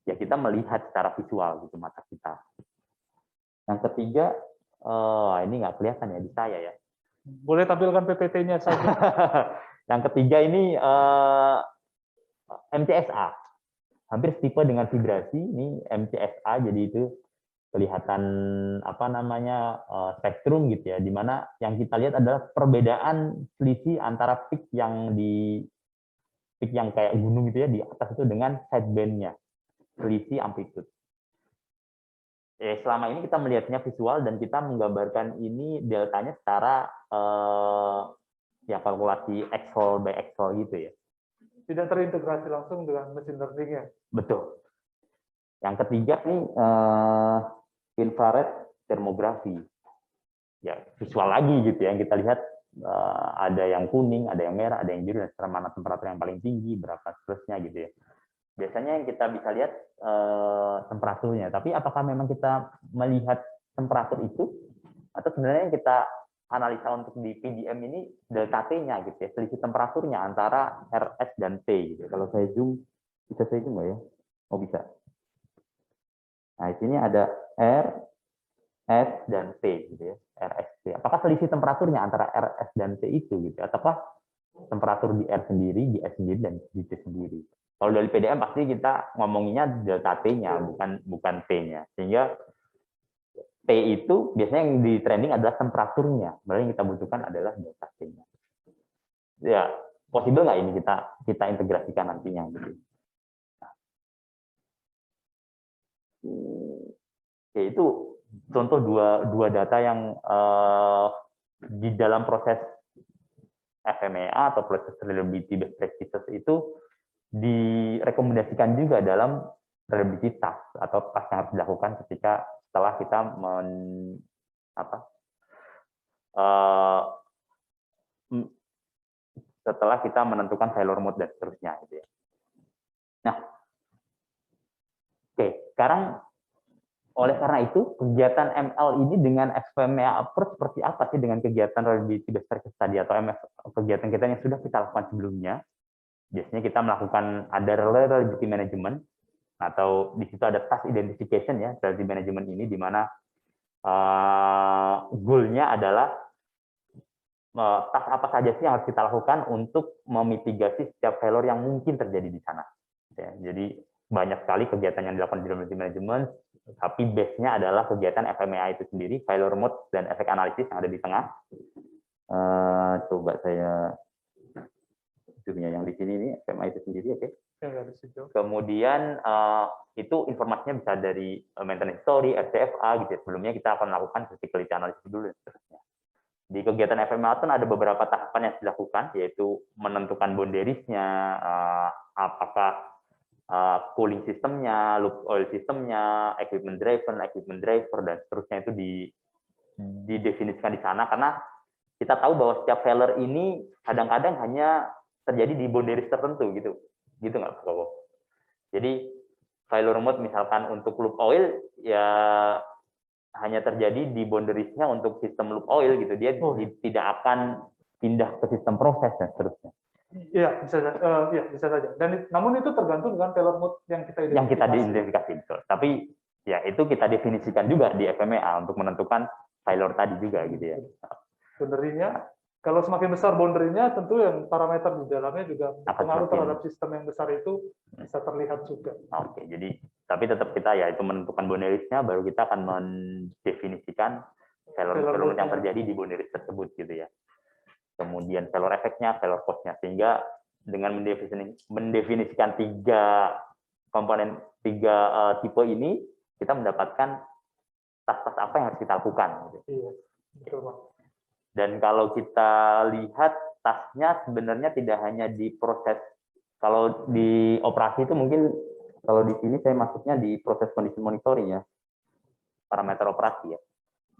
ya kita melihat secara visual gitu mata kita. Yang ketiga, ini nggak kelihatan ya di saya ya. Boleh tampilkan PPT-nya saja. Yang ketiga ini MCSA, hampir setipe dengan vibrasi. Ini MCSA, jadi itu kelihatan spektrum gitu ya, di mana yang kita lihat adalah perbedaan selisih antara peak yang kayak gunung gitu ya di atas itu dengan sideband-nya, selisih amplitude. Selama ini kita melihatnya visual dan kita menggambarkan ini deltanya secara ya kalkulasi Excel by Excel gitu ya. Tidak terintegrasi langsung dengan machine learning-nya. Betul. Yang ketiga nih infrared termografi. Ya, visual lagi gitu ya. Yang kita lihat ada yang kuning, ada yang merah, ada yang biru, dan secara mana temperatur yang paling tinggi, berapa seterusnya gitu ya. Biasanya yang kita bisa lihat temperaturnya, tapi apakah memang kita melihat temperatur itu atau sebenarnya yang kita analisa untuk di PDM ini delta T-nya gitu ya, selisih temperaturnya antara RS dan T gitu. Kalau saya zoom, bisa saya zoom nggak ya? Oh bisa. Nah, di sini ada R, S, dan T gitu ya, RST. Apakah selisih temperaturnya antara RS dan T itu gitu, ataukah temperatur di R sendiri, di S sendiri, dan di T sendiri? Kalau dari PDM pasti kita ngomonginnya delta T-nya, bukan T-nya. Sehingga T itu biasanya yang di training adalah temperaturnya. Sebenarnya yang kita butuhkan adalah delta T-nya. Ya, possible nggak ini kita integrasikan nantinya gitu. Ya, itu contoh dua data yang di dalam proses FMEA atau proses reliability best practices itu direkomendasikan juga dalam reliability task atau task yang harus dilakukan ketika setelah kita setelah kita menentukan failure mode dan seterusnya gitu ya. Nah, oke, sekarang oleh karena itu kegiatan ML ini dengan FMEA approach seperti apa sih dengan kegiatan reliability best practice tadi atau MF kegiatan kita yang sudah kita lakukan sebelumnya? Biasanya kita melakukan ada reliability management atau di situ ada task identification ya, reliability management ini di mana goal-nya adalah task apa saja sih yang harus kita lakukan untuk memitigasi setiap failure yang mungkin terjadi di sana. Ya, jadi banyak sekali kegiatan yang dilakukan di reliability management, tapi base-nya adalah kegiatan FMEA itu sendiri, failure mode dan efek analisis yang ada di tengah. Coba saya yang di sini nih, FMEA itu sendiri, oke. Kemudian itu informasinya bisa dari maintenance history, RCFA, gitu ya. Sebelumnya kita akan melakukan criticality analysis dulu dan seterusnya. Di kegiatan FMEA itu ada beberapa tahapan yang dilakukan, yaitu menentukan boundariesnya, apakah cooling sistemnya, loop oil sistemnya, equipment driver, dan seterusnya itu didefinisikan di sana, karena kita tahu bahwa setiap failure ini kadang-kadang hanya terjadi di boundaries tertentu gitu nggak Pak Koko? Jadi failure mode misalkan untuk loop oil ya hanya terjadi di boundariesnya untuk sistem loop oil gitu, dia tidak akan pindah ke sistem proses dan seterusnya. Iya, bisa saja. Dan namun itu tergantung dengan failure mode yang kita identifikasi. Yang kita identifikasi, betul. Tapi ya itu kita definisikan juga di FMEA untuk menentukan failure tadi juga gitu ya. Boundary-nya, kalau semakin besar boundary-nya, tentu yang parameter di dalamnya juga berpengaruh terhadap sistem yang besar itu bisa terlihat juga. Oke, jadi tapi tetap kita ya itu menentukan boundaries-nya, baru kita akan mendefinisikan failure yang terjadi di boundaries tersebut gitu ya. Kemudian failure efeknya, failure cost-nya, sehingga dengan mendefinisikan tiga komponen, tiga tipe ini, kita mendapatkan tas-tas apa yang harus kita lakukan. Gitu. Iya, betul Pak. Dan kalau kita lihat tasnya sebenarnya tidak hanya di proses, kalau di operasi itu mungkin, kalau di sini saya masuknya di proses condition monitoring ya, parameter operasi ya.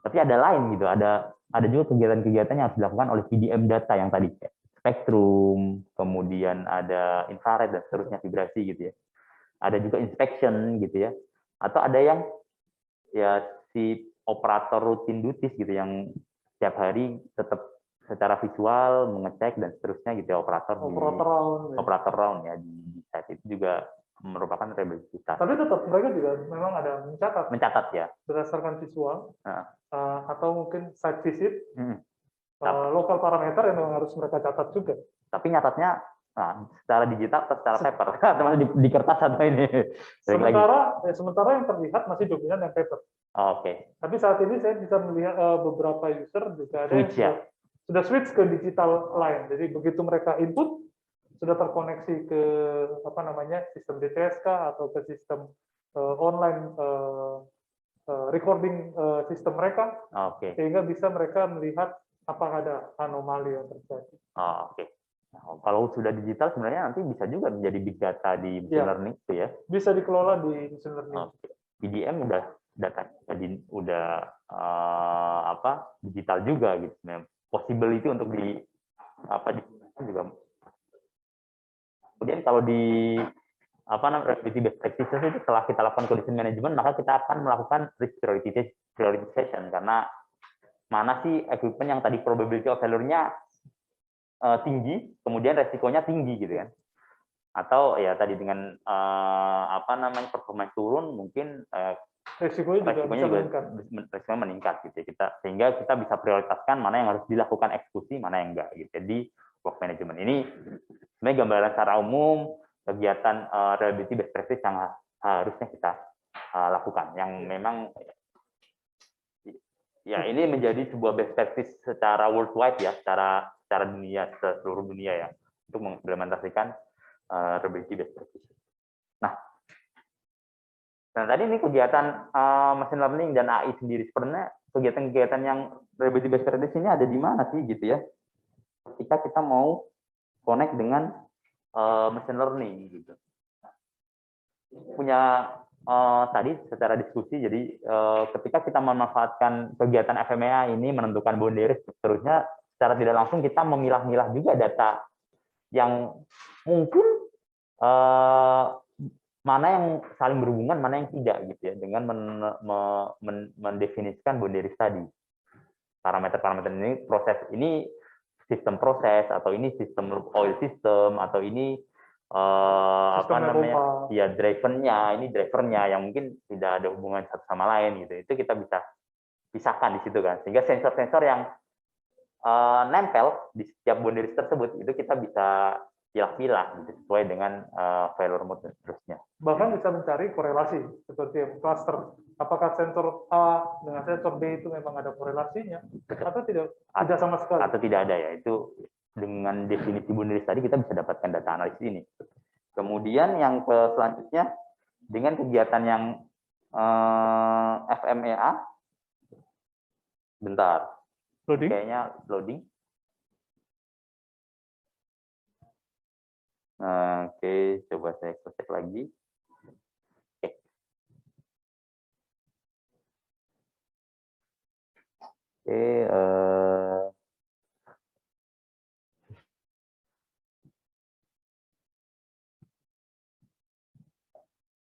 Tapi ada lain gitu, ada juga kegiatan-kegiatan yang harus dilakukan oleh PDM data yang tadi spektrum, kemudian ada infrared dan seterusnya, vibrasi gitu ya. Ada juga inspection gitu ya. Atau ada yang ya si operator rutin duties gitu yang setiap hari tetap secara visual mengecek dan seterusnya gitu ya, operator round ya di site itu juga merupakan reliabilitas. Tapi tetap mereka juga memang ada mencatat ya berdasarkan visual atau mungkin site visit, lokal parameter yang memang harus mereka catat juga. Tapi nyatatnya secara digital atau secara paper atau di kertas atau ini. Sementara yang terlihat masih dominan yang paper. Oke. Tapi saat ini saya bisa melihat beberapa user juga ada yang sudah switch ke digital lain. Jadi begitu mereka input sudah terkoneksi ke sistem DTSK atau ke sistem online recording sistem mereka, sehingga bisa mereka melihat apakah ada anomali yang terjadi. Oke. Nah, kalau sudah digital sebenarnya nanti bisa juga menjadi big data di machine learning itu ya. Bisa dikelola di machine learning. PDM udah data udah digital juga gitu. Possibility untuk juga. Kemudian kalau di reliability best practices itu setelah kita lakukan condition management, maka kita akan melakukan risk prioritization, karena mana sih equipment yang tadi probability of failure-nya tinggi, kemudian resikonya tinggi gitu kan. Atau ya tadi dengan performance turun mungkin resikonya juga meningkat gitu ya. Sehingga kita bisa prioritaskan mana yang harus dilakukan eksekusi, mana yang enggak gitu. Jadi work management ini sebenarnya gambaran secara umum kegiatan reliability best practice yang harusnya kita lakukan, yang memang ya ini menjadi sebuah best practice secara worldwide ya, secara dunia, seluruh dunia ya, untuk mengimplementasikan reliability best practice. Nah tadi ini kegiatan machine learning dan AI sendiri, sebenarnya kegiatan-kegiatan yang reliability best practice ini ada di mana sih gitu ya? Ketika kita mau connect dengan machine learning gitu. Punya tadi secara diskusi, jadi ketika kita memanfaatkan kegiatan FMEA ini menentukan boundaries, seterusnya secara tidak langsung kita memilah-milah juga data yang mungkin mana yang saling berhubungan, mana yang tidak gitu ya, dengan mendefinisikan boundaries tadi. Parameter-parameter ini sistem proses, atau ini sistem oil system, atau ini apa namanya, ya drivernya yang mungkin tidak ada hubungan satu sama lain gitu. Itu kita bisa pisahkan di situ kan, sehingga sensor-sensor yang nempel di setiap boundaries tersebut itu kita bisa pilah-pilah gitu, sesuai dengan failure mode dan seterusnya. Bahkan bisa mencari korelasi seperti cluster. Apakah sensor A dengan sensor B itu memang ada korelasinya atau tidak sama sekali? Atau tidak ada ya. Itu dengan definisi boundaries tadi kita bisa dapatkan data analisis ini. Kemudian yang selanjutnya dengan kegiatan yang FMEA, bentar, Loading. kayaknya loading. Oke, coba saya cek lagi. Oke,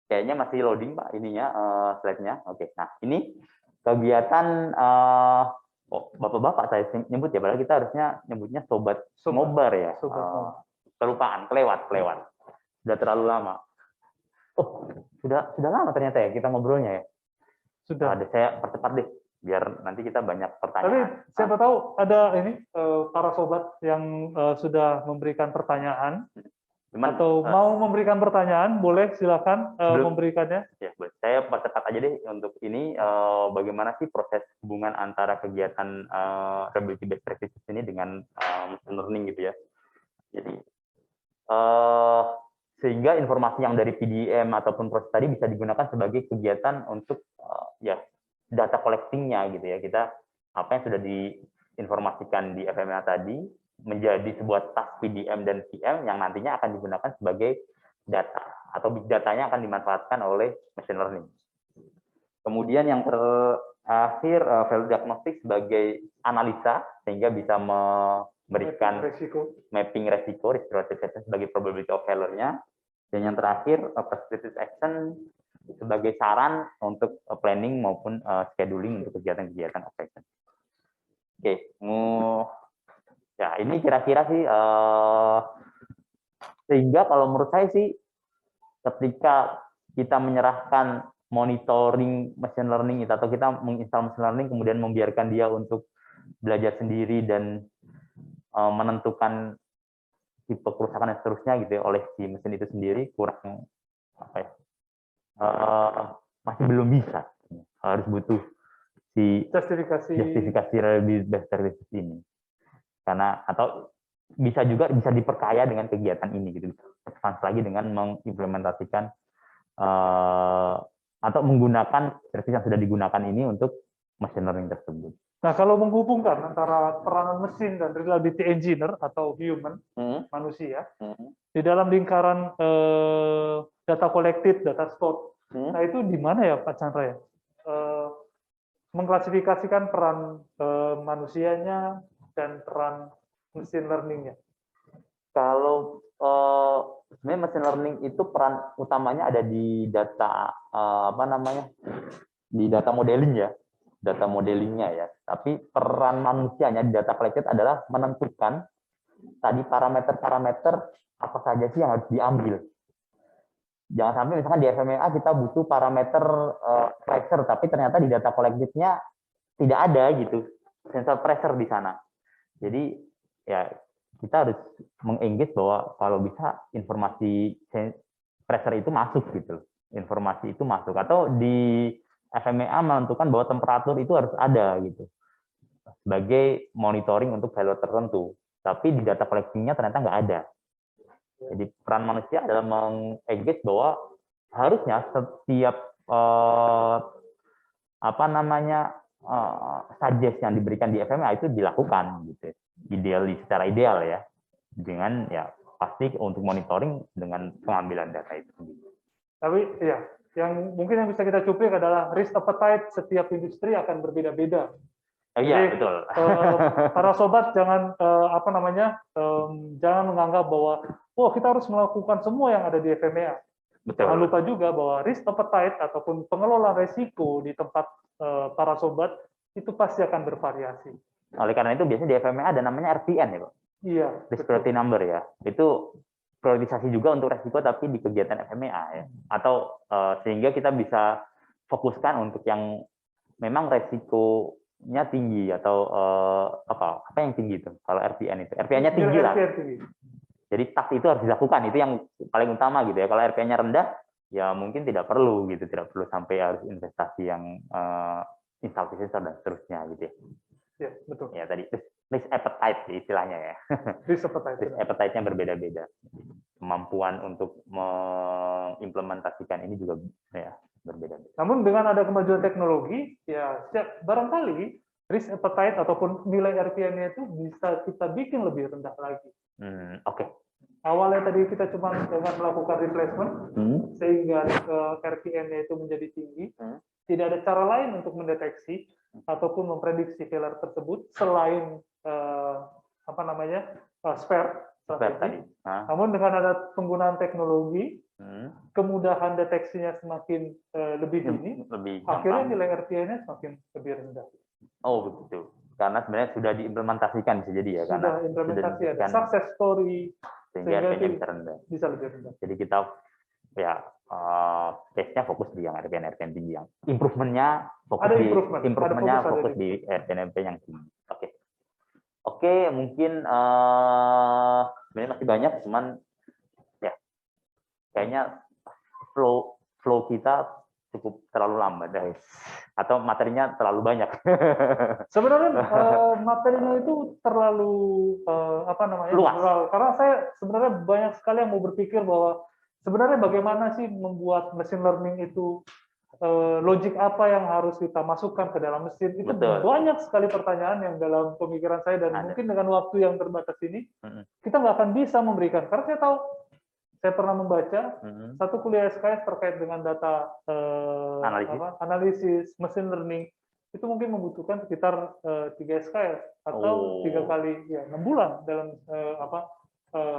kayaknya masih loading Pak ininya, slide-nya. Oke, nah ini kegiatan Bapak-bapak saya nyebut ya, padahal kita harusnya nyebutnya sobat ngobar ya. Kelupaan, kelewat. Sudah terlalu lama. Oh, sudah lama ternyata ya kita ngobrolnya ya. Sudah. Ada, saya percepat deh biar nanti kita banyak pertanyaan. Tapi siapa tahu ada ini para sobat yang sudah memberikan pertanyaan. Atau mau memberikan pertanyaan, boleh silakan memberikannya. Ya, saya percepat aja deh untuk ini, bagaimana sih proses hubungan antara kegiatan reliability best practices ini dengan machine learning gitu ya. Jadi sehingga informasi yang dari PDM ataupun proses tadi bisa digunakan sebagai kegiatan untuk ya data collecting-nya gitu ya. Kita apa yang sudah diinformasikan di FMEA tadi menjadi sebuah task PDM dan PM yang nantinya akan digunakan sebagai data, atau big datanya akan dimanfaatkan oleh machine learning. Kemudian yang terakhir, value diagnostic sebagai analisa, sehingga bisa memberikan mapping resiko, restorative action sebagai probability of failure-nya. Dan yang terakhir, prescriptive action sebagai saran untuk planning maupun scheduling untuk kegiatan-kegiatan operation. Oke, ya ini kira-kira sih, sehingga kalau menurut saya sih ketika kita menyerahkan monitoring machine learning itu, atau kita menginstal machine learning kemudian membiarkan dia untuk belajar sendiri dan menentukan tipe kerusakan dan seterusnya gitu ya oleh si mesin itu sendiri, kurang apa ya, masih belum bisa, harus butuh si justifikasi reliability best practices ini. Karena atau bisa diperkaya dengan kegiatan ini gitu, advance lagi dengan mengimplementasikan atau menggunakan service yang sudah digunakan ini untuk machine learning tersebut. Nah, kalau menghubungkan antara peranan mesin dan reliability engineer atau human, manusia, di dalam lingkaran data collected, data stored, nah itu di mana ya Pak Chandra ya? Mengklasifikasikan peran manusianya dan peran machine learning-nya. Kalau sebenarnya machine learning itu peran utamanya ada di data di data modeling ya, data modelingnya ya. Tapi peran manusianya di data collected adalah menentukan tadi parameter-parameter apa saja sih yang harus diambil. Jangan sampai misalkan di FMEA kita butuh parameter pressure, tapi ternyata di data collected-nya tidak ada gitu sensor pressure di sana. Jadi ya kita harus mengengage bahwa kalau bisa informasi pressure itu masuk gitu, informasi itu masuk, atau di FMEA menentukan bahwa temperatur itu harus ada gitu sebagai monitoring untuk value tertentu, tapi di data collecting-nya ternyata nggak ada. Jadi peran manusia adalah mengengage bahwa harusnya setiap suggest yang diberikan di FMEA itu dilakukan gitu, secara ideal ya, dengan ya pasti untuk monitoring dengan pengambilan data itu sendiri. Tapi ya, yang mungkin yang bisa kita cuplik adalah risk appetite setiap industri akan berbeda-beda. Iya, betul. Para sobat jangan jangan menganggap bahwa kita harus melakukan semua yang ada di FMEA. Jangan lupa juga bahwa risk appetite ataupun pengelola resiko di tempat para sobat itu pasti akan bervariasi. Oleh karena itu biasanya di FMEA ada namanya RPN ya Pak? Iya. Risk Priority Number ya. Itu priorisasi juga untuk resiko tapi di kegiatan FMEA ya. Atau sehingga kita bisa fokuskan untuk yang memang resikonya tinggi atau apa yang tinggi itu kalau RPN itu. RPN-nya tinggi lah. Jadi task itu harus dilakukan, itu yang paling utama gitu ya. Kalau RPN-nya rendah, ya mungkin tidak perlu gitu, tidak perlu sampai harus investasi yang install dan seterusnya gitu ya. Ya, betul. Ya tadi risk appetite istilahnya ya. Risk appetite. Risk appetite-nya berbeda-beda. Kemampuan untuk mengimplementasikan ini juga ya berbeda-beda. Namun dengan ada kemajuan teknologi, ya barangkali risk appetite ataupun nilai RPN-nya itu bisa kita bikin lebih rendah lagi. Oke. Awalnya tadi kita cuma dengan melakukan replacement, sehingga RPN-nya itu menjadi tinggi. Tidak ada cara lain untuk mendeteksi ataupun memprediksi failure tersebut selain spare tadi. Namun dengan ada penggunaan teknologi, kemudahan deteksinya semakin lebih dini, akhirnya nilai RPN-nya semakin lebih rendah. Oh begitu. Karena sebenarnya sudah diimplementasikan bisa jadi ya. Sudah implementasi, ada success story, sehingga RPN-nya bisa rendah. Bisa lebih rendah. Jadi kita ya testnya fokus di yang RPN tinggi, yang improvementnya fokus ada di improvementnya fokus di RPN yang tinggi. Oke, mungkin sebenarnya masih banyak, cuman ya kayaknya flow kita cukup terlalu lambat guys, atau materinya terlalu banyak. Sebenarnya materinya itu terlalu luas. Karena saya sebenarnya banyak sekali yang mau berpikir bahwa sebenarnya bagaimana sih membuat machine learning itu, logik apa yang harus kita masukkan ke dalam mesin. Itu banyak sekali pertanyaan yang dalam pemikiran saya, dan mungkin dengan waktu yang terbatas ini kita nggak akan bisa memberikan. Karena saya tahu, saya pernah membaca satu kuliah SKS terkait dengan data analisis machine learning, itu mungkin membutuhkan sekitar 3 SKS atau 3 kali 6 bulan dalam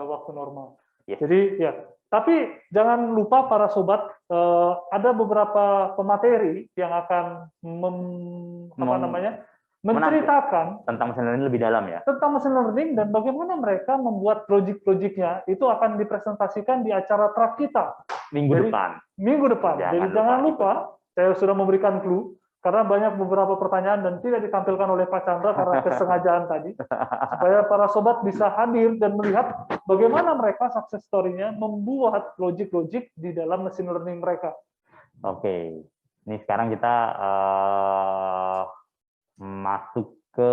waktu normal. Jadi ya, tapi jangan lupa para sobat, ada beberapa pemateri yang akan menceritakan tentang machine learning lebih dalam ya. Tentang machine learning dan bagaimana mereka membuat logik-logiknya, itu akan dipresentasikan di acara track kita minggu depan. Jadi jangan lupa, saya sudah memberikan clue karena banyak beberapa pertanyaan dan tidak ditampilkan oleh Pak Chandra karena kesengajaan tadi, supaya para sobat bisa hadir dan melihat bagaimana mereka success story-nya membuat logik-logik di dalam machine learning mereka. Oke, ini sekarang kita masuk ke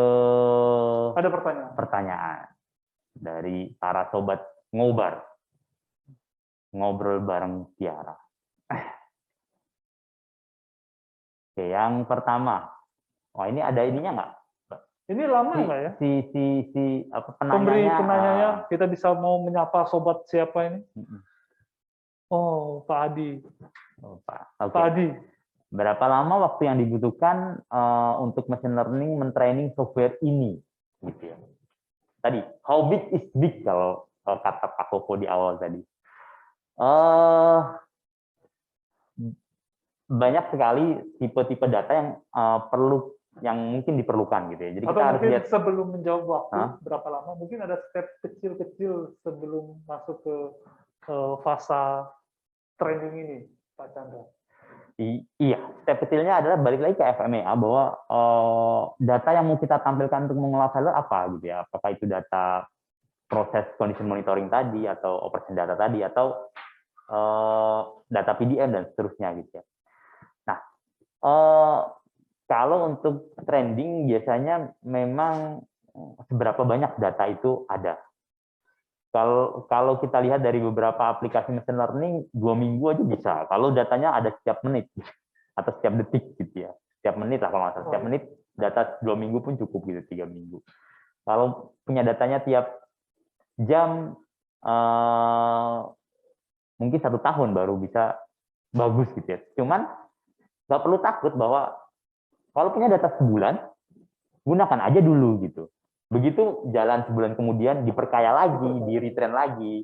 ada pertanyaan dari para sobat ngobar, ngobrol bareng Tiara. Oke, yang pertama, ini ada ininya nggak? Ini lama nggak ya? Penanyanya, kita bisa mau menyapa sobat siapa ini? Oh, Pak Adi. Pak Adi. Berapa lama waktu yang dibutuhkan untuk machine learning mentraining software ini? Gitu ya. Tadi, how big is big kalau kata Pak Koko di awal tadi. Banyak sekali tipe-tipe data yang yang mungkin diperlukan gitu ya. Jadi atau kita harus lihat sebelum menjawab waktu berapa lama, mungkin ada step kecil-kecil sebelum masuk ke fase training ini, Pak Chandra. Iya, step kecilnya adalah balik lagi ke FMEA bahwa data yang mau kita tampilkan untuk mengolah failure apa gitu ya. Apakah itu data proses condition monitoring tadi atau operation data tadi atau data PDM dan seterusnya gitu ya. Nah, kalau untuk trending biasanya memang seberapa banyak data itu ada. Kalau kita lihat dari beberapa aplikasi machine learning, 2 minggu aja bisa. Kalau datanya ada setiap menit atau setiap detik gitu ya. Setiap menit lah kalau nggak salah. Setiap menit data 2 minggu pun cukup gitu, 3 minggu. Kalau punya datanya tiap jam, mungkin 1 tahun baru bisa bagus gitu ya. Cuman nggak perlu takut bahwa kalau punya data sebulan, gunakan aja dulu gitu. Begitu jalan sebulan kemudian diperkaya lagi, di retrain lagi,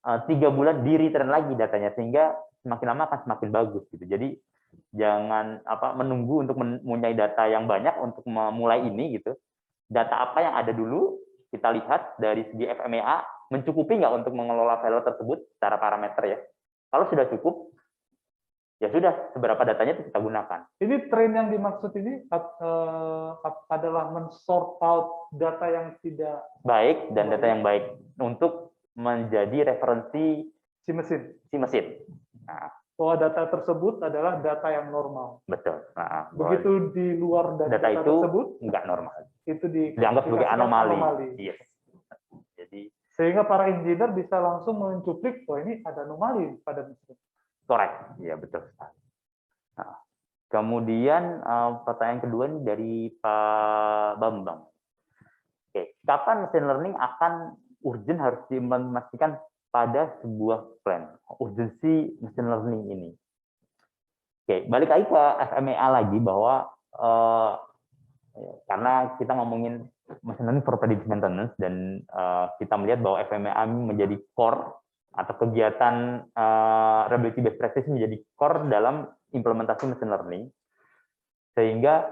3 bulan di retrain lagi datanya, sehingga semakin lama akan semakin bagus gitu. Jadi jangan menunggu untuk mempunyai data yang banyak untuk memulai ini gitu. Data apa yang ada dulu kita lihat dari segi FMEA mencukupi nggak untuk mengelola failure tersebut secara parameter ya. Kalau sudah cukup, ya sudah seberapa datanya itu kita gunakan. Ini tren yang dimaksud ini adalah men-sort out data yang tidak baik dan data yang baik untuk menjadi referensi si mesin. Nah, bahwa data tersebut adalah data yang normal. betul. Nah, begitu di luar dari data itu tersebut, nggak normal. Itu dianggap sebagai anomali. Yes. Jadi sehingga para engineer bisa langsung mencuplik, oh ini ada anomali pada mesin. Correct, ya betul. Nah, kemudian pertanyaan kedua ini dari Pak Bambang. Oke, kapan machine learning akan urgent harus diimplementasikan pada sebuah plan? Urgensi machine learning ini. Oke, balik lagi ke FMEA lagi bahwa karena kita ngomongin machine learning for predictive maintenance dan kita melihat bahwa FMEA menjadi core atau kegiatan reliability best practice menjadi core dalam implementasi machine learning, sehingga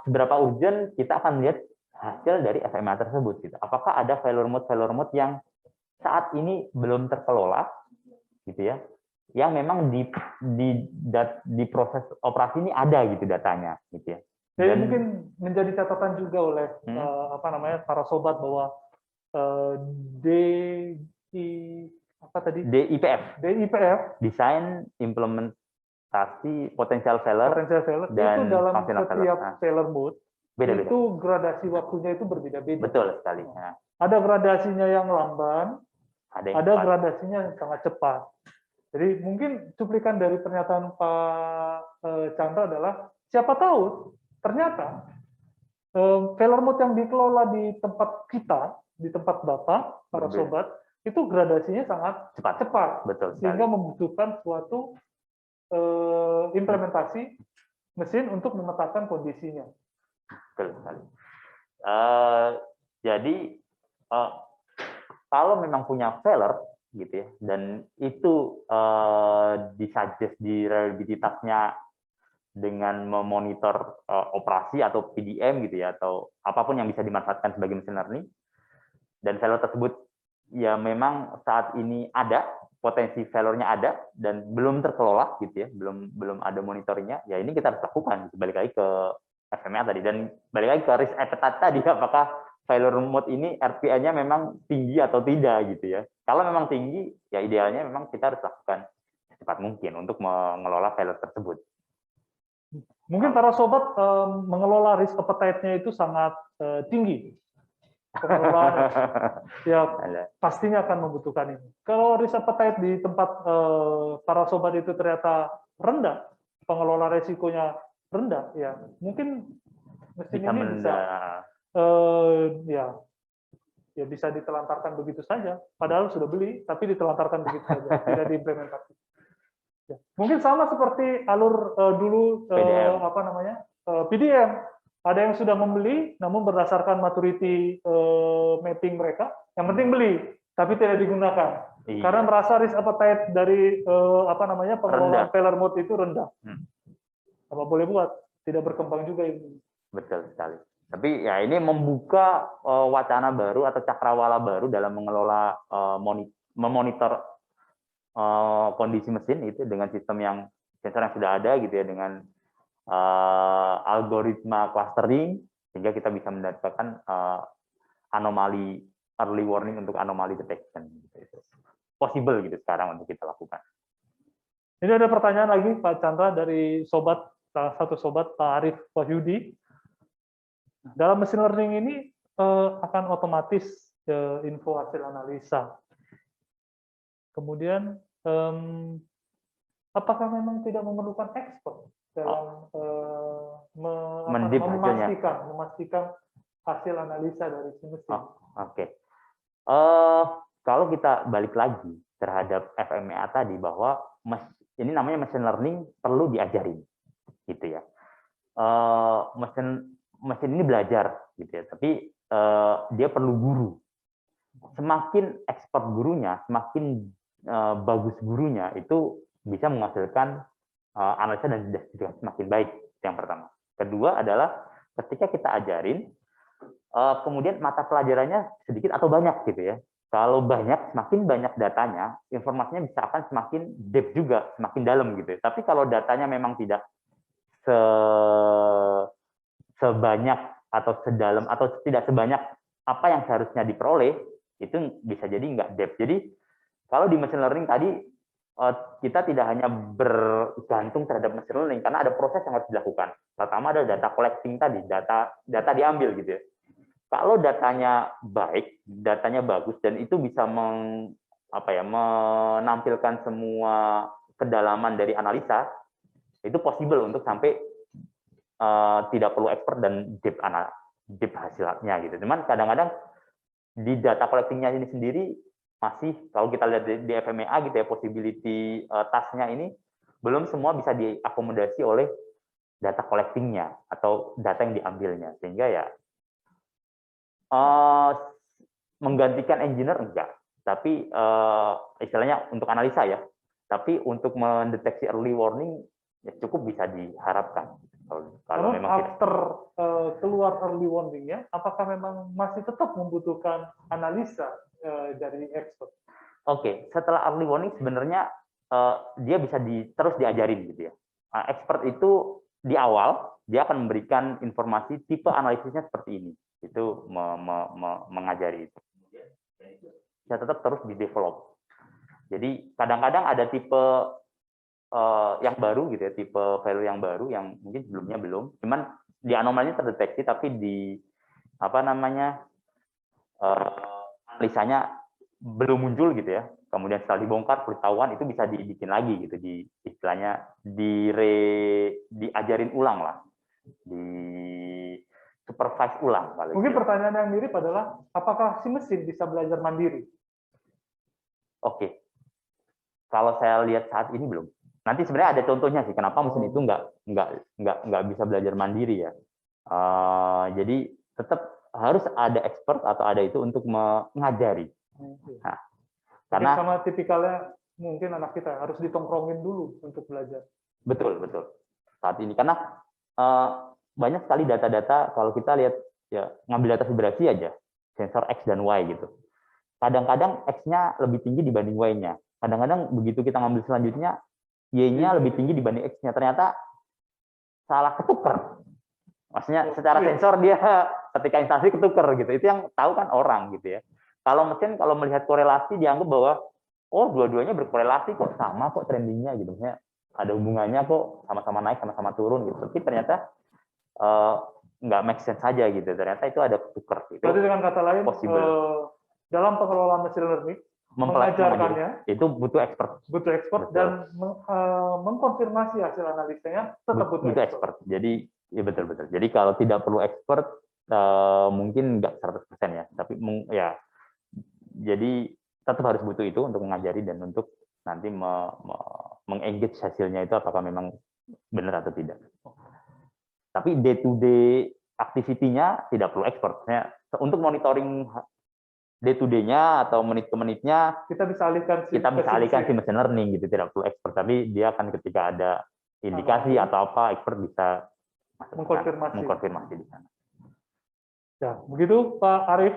seberapa urgent kita akan lihat hasil dari FMEA tersebut. Gitu. Apakah ada failure mode yang saat ini belum terkelola, gitu ya, yang memang di proses operasi ini ada gitu datanya, gitu ya. Jadi mungkin menjadi catatan juga oleh para sobat bahwa DIPF desain implementasi potensial failure dan itu dalam functional setiap failure mode beda-beda. Itu gradasi waktunya itu berbeda-beda. Betul sekali. Nah. Ada gradasinya yang lamban, ada gradasinya yang sangat cepat. Jadi mungkin cuplikan dari pernyataan Pak Chandra adalah siapa tahu ternyata failure mode yang dikelola di tempat kita, di tempat Bapak, para sobat, itu gradasinya sangat cepat. Betul. Sehingga membutuhkan suatu implementasi mesin untuk memetakan kondisinya. Betul sekali. Jadi kalau memang punya failure gitu ya, dan itu disuggest di reliability-nya dengan memonitor operasi atau PDM gitu ya, atau apapun yang bisa dimanfaatkan sebagai machine learning, dan failure tersebut ya memang saat ini ada, potensi failure-nya ada dan belum terkelola gitu ya, belum ada monitoringnya, ya ini kita harus lakukan. Balik lagi ke FMEA tadi, dan balik lagi ke risk appetite tadi, apakah failure mode ini RPA-nya memang tinggi atau tidak gitu ya. Kalau memang tinggi, ya idealnya memang kita harus lakukan secepat mungkin untuk mengelola failure tersebut. Mungkin para sobat mengelola risk appetite-nya itu sangat tinggi. Pengelolaan ya pastinya akan membutuhkan ini. Kalau risk appetite di tempat para sobat itu ternyata rendah, pengelola resikonya rendah, ya mungkin mesin ini bisa ya bisa ditelantarkan begitu saja. Padahal sudah beli, tapi ditelantarkan begitu saja, tidak diimplementasi. Ya. Mungkin sama seperti alur dulu PDM. Ada yang sudah membeli, namun berdasarkan maturity mapping mereka, yang penting beli, tapi tidak digunakan. Iya. Karena merasa risk appetite dari pengelolaan failure mode itu rendah. Apa boleh buat? Tidak berkembang juga ini. Betul sekali. Tapi ya ini membuka wacana baru atau cakrawala baru dalam mengelola memonitor kondisi mesin itu dengan sistem sensor yang sudah ada gitu ya, dengan algoritma clustering, sehingga kita bisa mendapatkan anomali early warning untuk anomali detection. Gitu. Possible gitu sekarang untuk kita lakukan. Ini ada pertanyaan lagi Pak Chandra dari salah satu sobat Pak Arif Wahyudi. Dalam machine learning ini akan otomatis info hasil analisa. Kemudian apakah memang tidak memerlukan ekspor dalam memastikan hasil analisa dari mesin? Oke. Kalau kita balik lagi terhadap FMEA tadi, bahwa ini namanya machine learning perlu diajarin, gitu ya. Mesin ini belajar, gitu ya. Tapi dia perlu guru. Semakin expert gurunya, semakin bagus gurunya itu bisa menghasilkan analisa dan justifikasi semakin baik. Yang pertama. Kedua adalah ketika kita ajarin, kemudian mata pelajarannya sedikit atau banyak gitu ya. Kalau banyak, semakin banyak datanya, informasinya bisa akan semakin depth juga, semakin dalam gitu. Tapi kalau datanya memang tidak sebanyak atau sedalam atau tidak sebanyak apa yang seharusnya diperoleh, itu bisa jadi nggak depth. Jadi kalau di machine learning tadi kita tidak hanya bergantung terhadap machine learning karena ada proses yang harus dilakukan. Pertama adalah data collecting tadi, data diambil gitu ya. Kalau datanya baik, datanya bagus dan itu bisa menampilkan semua kedalaman dari analisa, itu possible untuk sampai tidak perlu expert dan deep hasilnya gitu. Cuman kadang-kadang di data collecting-nya ini sendiri masih, kalau kita lihat di FMEA gitu ya, possibility task-nya ini belum semua bisa diakomodasi oleh data collecting-nya atau data yang diambilnya, sehingga ya menggantikan engineer enggak, tapi istilahnya untuk analisa ya, tapi untuk mendeteksi early warning ya cukup bisa diharapkan. Kalau Namun memang after keluar early warning-nya, apakah memang masih tetap membutuhkan analisa dari expert? Oke, setelah early warning sebenarnya dia bisa terus diajarin gitu ya. Expert itu di awal dia akan memberikan informasi tipe analisisnya seperti ini, itu mengajari itu. Bisa tetap terus di develop. Jadi kadang-kadang ada tipe yang baru gitu ya, tipe value yang baru yang mungkin sebelumnya belum, cuman di anomalinya terdeteksi tapi di analisanya belum muncul gitu ya. Kemudian setelah dibongkar pengetahuan itu bisa dibikin lagi gitu, di istilahnya diajarin ulang lah, di supervise ulang. Mungkin pertanyaan yang mirip adalah apakah si mesin bisa belajar mandiri? Oke, kalau saya lihat saat ini belum. Nanti sebenarnya ada contohnya sih kenapa mesin itu nggak bisa belajar mandiri ya. Jadi tetap harus ada expert atau ada itu untuk mengajari. Nah, karena sama tipikalnya mungkin anak kita harus ditongkrongin dulu untuk belajar. Betul saat ini karena banyak sekali data-data, kalau kita lihat ya, ngambil data vibrasi aja, sensor X dan Y gitu. Kadang-kadang X-nya lebih tinggi dibanding Y-nya. Kadang-kadang begitu kita ngambil selanjutnya, Y-nya lebih tinggi dibanding X-nya. Ternyata salah ketukar. Maksudnya secara sensor dia ketika instansi ketukar gitu. Itu yang tahu kan orang gitu ya. Kalau mesin kalau melihat korelasi dianggap bahwa oh dua-duanya berkorelasi kok, sama kok trendingnya gitu. Maksudnya ada hubungannya kok, sama-sama naik, sama-sama turun gitu. Tapi ternyata nggak make sense saja gitu. Ternyata itu ada ketukar. Gitu. Berarti dengan kata lain, dalam pengelolaan machine learning, mengajarkannya itu butuh expert. Butuh expert. Betul. Dan mengkonfirmasi hasil analisanya tetap butuh expert. Jadi ya betul. Jadi kalau tidak perlu expert mungkin nggak 100% ya, tapi ya jadi tetap harus butuh itu untuk mengajari dan untuk nanti mengengage hasilnya itu apakah memang benar atau tidak. Tapi day to day activity-nya tidak perlu expert. Untuk monitoring day to day-nya atau menit ke menitnya kita bisa alihkan si machine learning gitu, tidak perlu expert, tapi dia akan ketika ada indikasi atau apa expert bisa mengkonfirmasi di sana. Ya, begitu Pak Arief.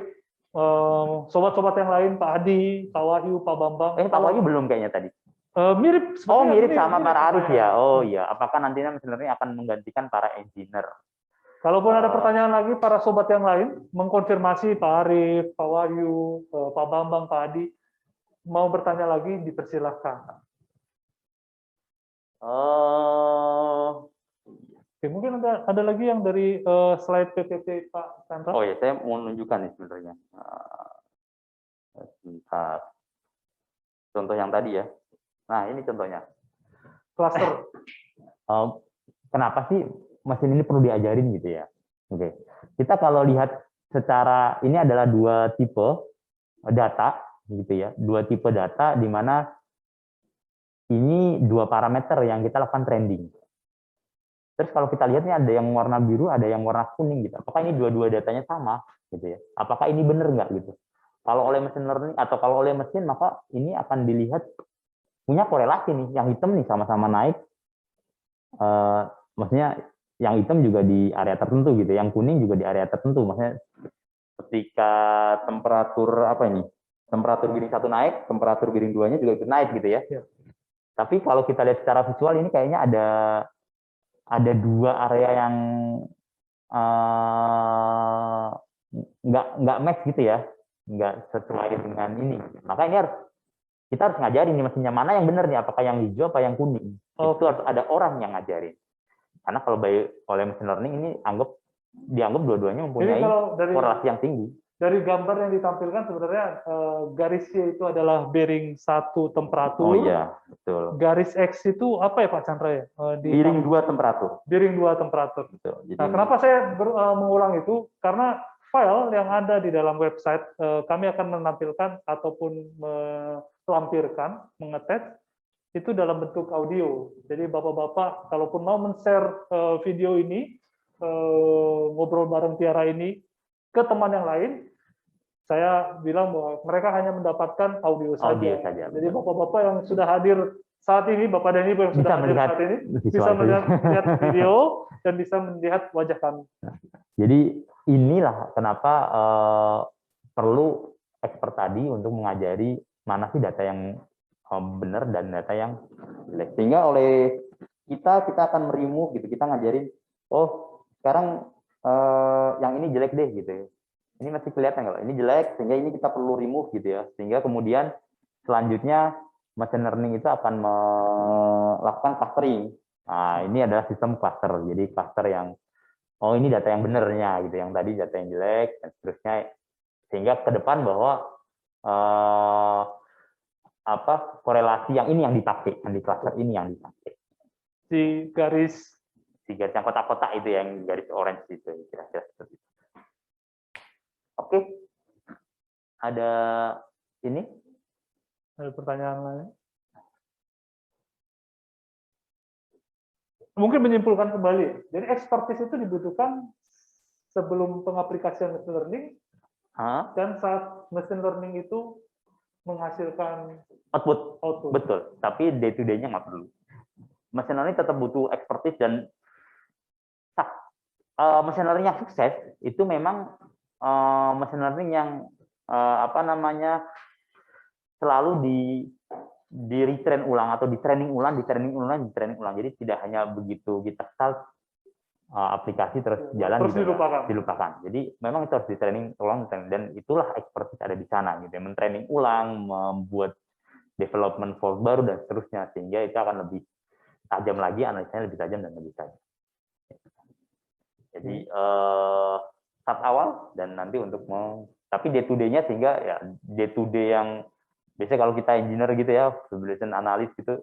Sobat-sobat yang lain, Pak Adi, Pak Wahyu, Pak Bambang. Pak Wahyu belum kayaknya tadi. Mirip. Mirip sama Pak Arief ya. Oh iya, apakah nantinya machine learning akan menggantikan para engineer? Kalaupun ada pertanyaan lagi, para sobat yang lain mengkonfirmasi Pak Arief, Pak Wahyu, Pak Bambang, Pak Adi, mau bertanya lagi, dipersilahkan. Oke, mungkin ada lagi yang dari slide PPT Pak Chandra. Oh ya, saya mau menunjukkan nih sebenarnya. Contoh yang tadi ya. Nah, ini contohnya. Cluster. Kenapa sih mesin ini perlu diajarin gitu ya? Oke. Kita kalau lihat secara ini adalah dua tipe data gitu ya. Dua tipe data di mana ini dua parameter yang kita lakukan trending. Terus kalau kita lihat nih ada yang warna biru, ada yang warna kuning gitu. Apakah ini dua-dua datanya sama gitu ya? Apakah ini benar nggak gitu? kalau oleh mesin learning atau kalau oleh mesin, maka ini akan dilihat punya korelasi nih, yang hitam nih sama-sama naik, maksudnya yang hitam juga di area tertentu gitu, yang kuning juga di area tertentu, maksudnya ketika temperatur apa ini, temperatur giring satu naik, temperatur giring duanya juga ikut naik gitu ya. Tapi kalau kita lihat secara visual ini kayaknya ada dua area yang nggak match gitu ya, nggak sesuai dengan ini. Maka ini kita harus ngajarin nih mesinnya mana yang benar nih, apakah yang hijau apa yang kuning. Itu harus ada orang yang ngajarin. Karena kalau oleh mesin learning ini dianggap dua-duanya mempunyai korelasi yang tinggi. Dari gambar yang ditampilkan sebenarnya garisnya itu adalah bearing satu temperatur. Oh iya, betul. Garis X itu apa ya Pak Chandra ya? Bearing 2 temperatur. Bearing 2 temperatur. Betul. Jadi nah, kenapa saya mengulang itu? Karena file yang ada di dalam website kami akan menampilkan ataupun melampirkan, mengetes itu dalam bentuk audio. Jadi bapak-bapak kalaupun mau men-share video ini, ngobrol bareng Tiara ini ke teman yang lain, saya bilang bahwa mereka hanya mendapatkan audio saja. Jadi bapak-bapak yang sudah hadir saat ini, Bapak dan Ibu yang sudah hadir saat ini, bisa melihat video dan bisa melihat wajah kami. Jadi inilah kenapa perlu expert tadi untuk mengajari mana sih data yang benar dan data yang jelek. Sehingga oleh kita akan remove gitu, kita ngajarin, oh sekarang yang ini jelek deh gitu ya. Ini masih kelihatan kalau ini jelek, sehingga ini kita perlu remove gitu ya. Sehingga kemudian selanjutnya machine learning itu akan melakukan clustering. Nah, ini adalah sistem cluster. Jadi cluster yang oh ini data yang benernya gitu, yang tadi data yang jelek dan seterusnya. Sehingga ke depan bahwa korelasi yang ini yang dipakai, yang di cluster ini yang dipakai. Di garis yang kotak-kotak itu, yang garis orange itu, kira-kira seperti itu. Oke, ada ini? Ada pertanyaan lain? Mungkin menyimpulkan kembali. Jadi expertise itu dibutuhkan sebelum pengaplikasian machine learning dan saat machine learning itu menghasilkan output. Betul. Tapi day to day-nya nggak perlu. Machine learning tetap butuh expertise dan machine learning yang sukses itu memang machine learning yang selalu di retrain ulang atau di training ulang. Jadi tidak hanya begitu kita start aplikasi terus jalan dilupakan. Jadi memang itu harus di training ulang, dan itulah expertise ada di sana gitu, men-training ulang, membuat development fault baru dan seterusnya, sehingga itu akan lebih tajam lagi, analisanya lebih tajam dan lebih tajam. Jadi start awal dan nanti tapi day to day-nya, sehingga ya day to day yang biasanya kalau kita engineer gitu ya, simulation analis gitu,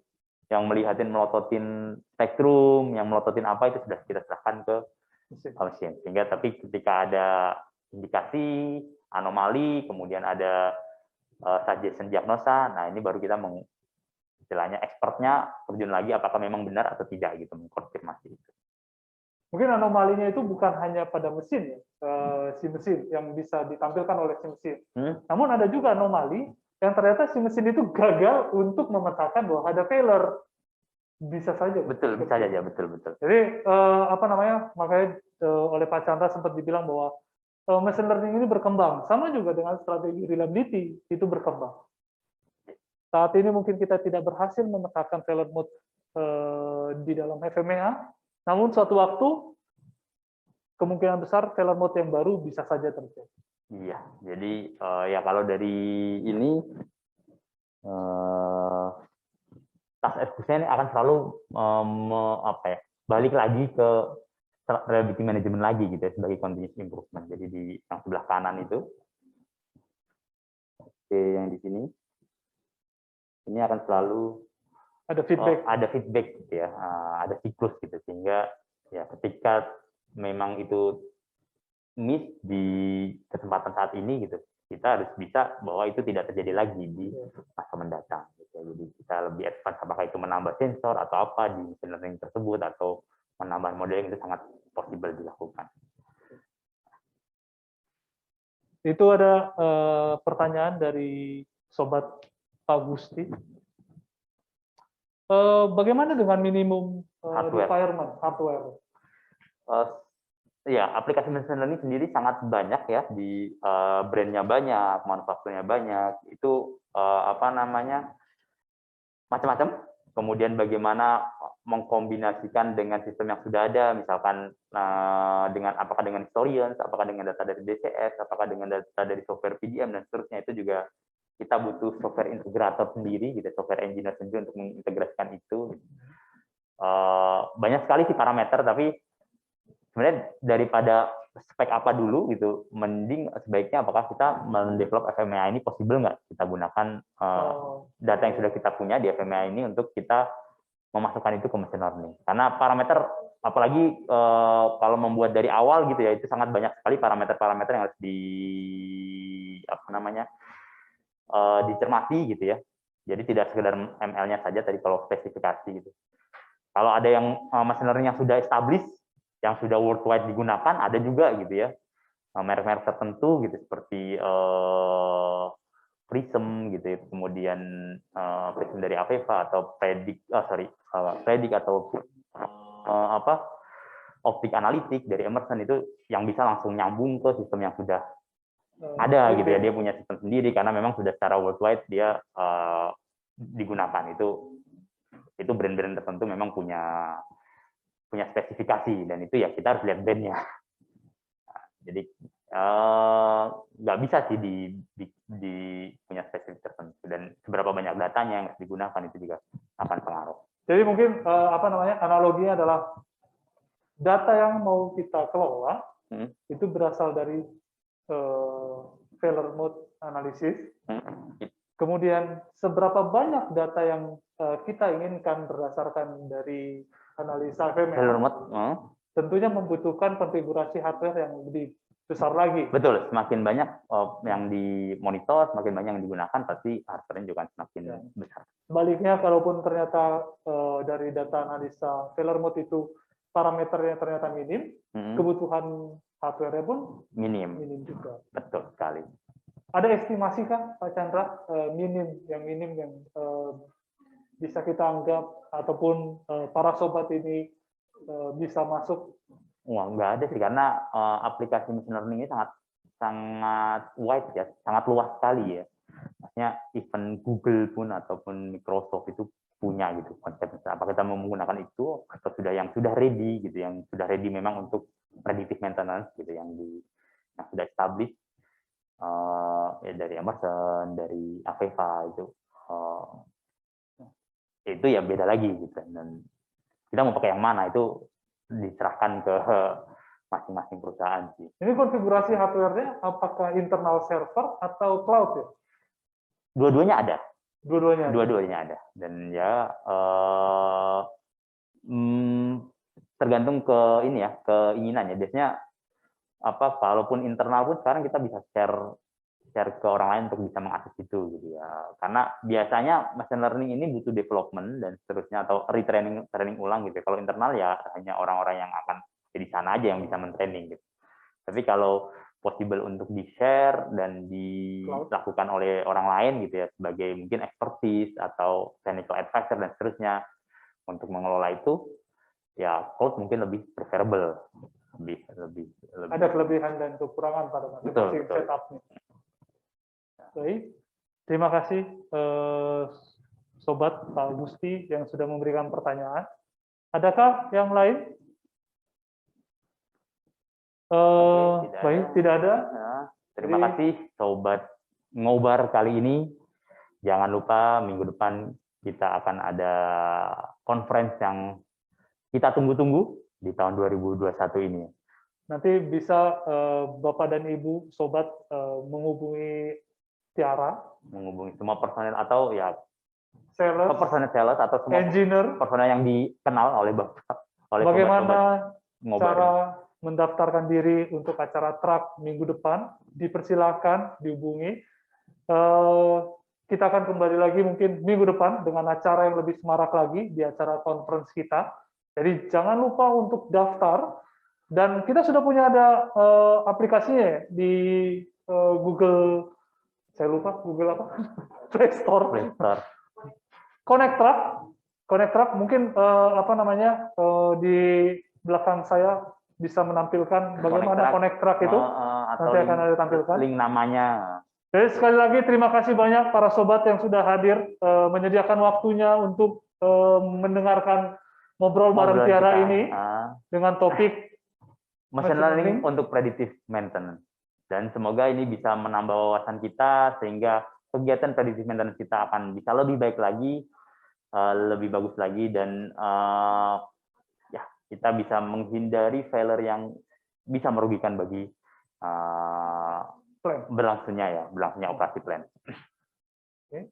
yang melototin spektrum, yang melototin apa, itu sudah kita serahkan ke mesin. Sehingga tapi ketika ada indikasi, anomali, kemudian ada suggestion diagnosa, nah ini baru kita istilahnya expertnya terjun lagi apakah memang benar atau tidak gitu, mengkonfirmasi itu. Mungkin anomalinya itu bukan hanya pada mesin, si mesin yang bisa ditampilkan oleh si mesin. Namun ada juga anomali yang ternyata si mesin itu gagal untuk memetakan bahwa ada failure. Bisa saja. Betul, bisa saja, betul. Jadi makanya oleh Pak Chandra sempat dibilang bahwa machine learning ini berkembang. Sama juga dengan strategi reliability, itu berkembang. Saat ini mungkin kita tidak berhasil memetakan failure mode di dalam FMEA, namun suatu waktu kemungkinan besar failure mode yang baru bisa saja terjadi. Iya, jadi ya kalau dari ini task execution akan selalu balik lagi ke reliability management lagi gitu ya, sebagai continuous improvement. Jadi di yang sebelah kanan itu, oke, yang di sini ini akan selalu ada feedback gitu ya, ada siklus gitu, sehingga ya ketika memang itu miss di kesempatan saat ini gitu, kita harus bisa bahwa itu tidak terjadi lagi di masa mendatang gitu. Jadi kita lebih advance, apakah itu menambah sensor atau apa di machine learning tersebut, atau menambah modeling, itu sangat possible dilakukan. Itu ada pertanyaan dari Sobat Pak Gusti. Bagaimana dengan minimum Hardware. requirement hardware? Ya, aplikasi machine learning sendiri sangat banyak ya, di brandnya banyak, manufakturnya banyak, itu apa namanya, macam-macam. Kemudian bagaimana mengkombinasikan dengan sistem yang sudah ada, misalkan dengan apakah dengan historians, apakah dengan data dari DCS, apakah dengan data dari software PDM dan seterusnya, itu juga kita butuh software integrator sendiri, gitu, software engineer sendiri untuk mengintegrasikan itu. Banyak sekali sih parameter, tapi sebenarnya daripada spek apa dulu gitu, mending sebaiknya apakah kita mendevelop FMEA ini possible nggak kita gunakan data yang sudah kita punya di FMEA ini untuk kita memasukkan itu ke machine learning. Karena parameter, apalagi kalau membuat dari awal gitu ya, itu sangat banyak sekali parameter-parameter yang harus dicermati gitu ya. Jadi tidak sekedar ML-nya saja tadi kalau spesifikasi gitu. Kalau ada yang machine learning yang sudah established, yang sudah worldwide digunakan, ada juga gitu ya, merek-merek tertentu gitu, seperti Prism gitu ya, kemudian Prism dari Aveva atau Predict atau Optic Analytic dari Emerson, itu yang bisa langsung nyambung ke sistem yang sudah ada gitu ya, dia punya sistem sendiri karena memang sudah secara worldwide dia digunakan. Itu brand-brand tertentu memang punya spesifikasi, dan itu ya kita harus lihat brandnya. Jadi nggak bisa sih di punya spesifik tertentu, dan seberapa banyak datanya yang harus digunakan itu juga akan pengaruh. Jadi mungkin analoginya adalah data yang mau kita kelola itu berasal dari failure mode analysis. Kemudian seberapa banyak data yang kita inginkan berdasarkan dari analisa FMEA, tentunya membutuhkan konfigurasi hardware yang lebih besar lagi. Betul, semakin banyak yang dimonitor, semakin banyak yang digunakan, pasti hardware-nya juga semakin besar. Sebaliknya, kalaupun ternyata dari data analisa failure mode itu parameternya ternyata minim, kebutuhan hardware-nya pun minim juga. Betul sekali. Ada estimasi kan, Pak Chandra, minim yang bisa kita anggap ataupun para sobat ini bisa masuk? Wah, nggak ada sih, karena aplikasi machine learning ini sangat wide ya, sangat luas sekali ya. Maksudnya even Google pun ataupun Microsoft itu punya gitu konsep. Apakah kita mau menggunakan itu atau yang sudah ready gitu, yang sudah ready memang untuk predictive maintenance gitu, yang sudah established. Ya dari Emerson, dari Aveva itu ya beda lagi gitu, dan kita mau pakai yang mana itu diserahkan ke masing-masing perusahaan sih. Ini konfigurasi hardware-nya apakah internal server atau cloud ya? Dua-duanya ada. Dua-duanya ada, dan ya tergantung ke ini ya, keinginan ya. Biasanya kalaupun internal pun sekarang kita bisa share ke orang lain untuk bisa mengakses itu gitu ya. Karena biasanya machine learning ini butuh development dan seterusnya, atau training ulang gitu. Kalau internal ya hanya orang-orang yang akan di sana aja yang bisa mentraining gitu. Tapi kalau possible untuk di-share dan dilakukan oleh orang lain gitu ya, sebagai mungkin expertise atau technical advisor dan seterusnya untuk mengelola itu, ya cloud mungkin lebih preferable. Lebih. Ada kelebihan dan kekurangan pada masing-masing setup-nya. Baik, terima kasih Sobat Pak Gusti yang sudah memberikan pertanyaan. Adakah yang lain? Baik, tidak ada. Terima kasih Sobat Ngobar kali ini. Jangan lupa minggu depan kita akan ada conference yang kita tunggu-tunggu di tahun 2021 ini. Nanti bisa Bapak dan Ibu Sobat menghubungi Tiara, menghubungi semua personel atau ya personel sales atau semua engineer, personel yang dikenal oleh Bapak. Bagaimana cara mendaftarkan diri untuk acara TRAK minggu depan? Dipersilakan dihubungi. Kita akan kembali lagi mungkin minggu depan dengan acara yang lebih semarak lagi di acara conference kita. Jadi jangan lupa untuk daftar, dan kita sudah punya ada aplikasinya di Google, saya lupa Google apa, Play Store. Play Store. Connect Track mungkin apa namanya di belakang saya bisa menampilkan bagaimana Connect Track itu. Atau Nanti akan ada tampilkan. Link namanya. Jadi sekali lagi terima kasih banyak para sobat yang sudah hadir menyediakan waktunya untuk mendengarkan ngobrol bareng Tiara ini dengan topik machine learning untuk predictive maintenance. Dan semoga ini bisa menambah wawasan kita sehingga kegiatan predictive maintenance kita akan bisa lebih baik lagi, lebih bagus lagi, dan ya kita bisa menghindari failure yang bisa merugikan bagi berlangsungnya operasi plan. Oke.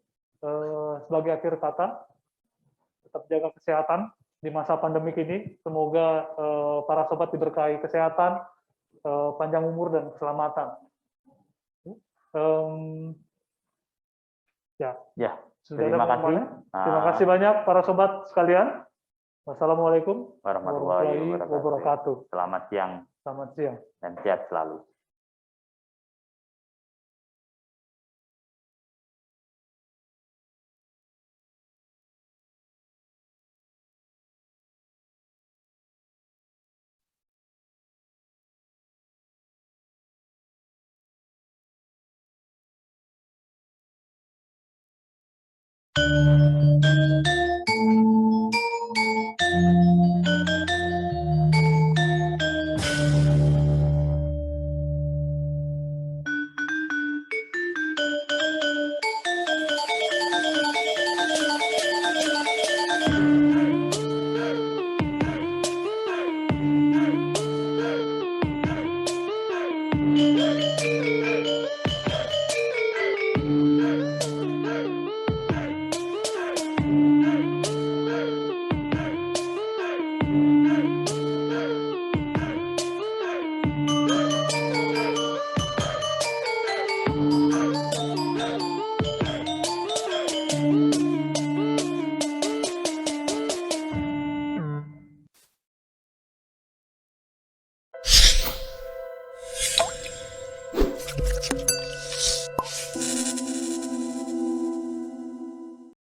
Sebagai akhir kata, tetap jaga kesehatan di masa pandemik ini. Semoga para sobat diberkahi kesehatan, panjang umur dan keselamatan. Ya, terima kasih. Terima kasih banyak para sobat sekalian. Wassalamualaikum warahmatullahi wabarakatuh. Selamat siang. Selamat siang. Dan sehat selalu.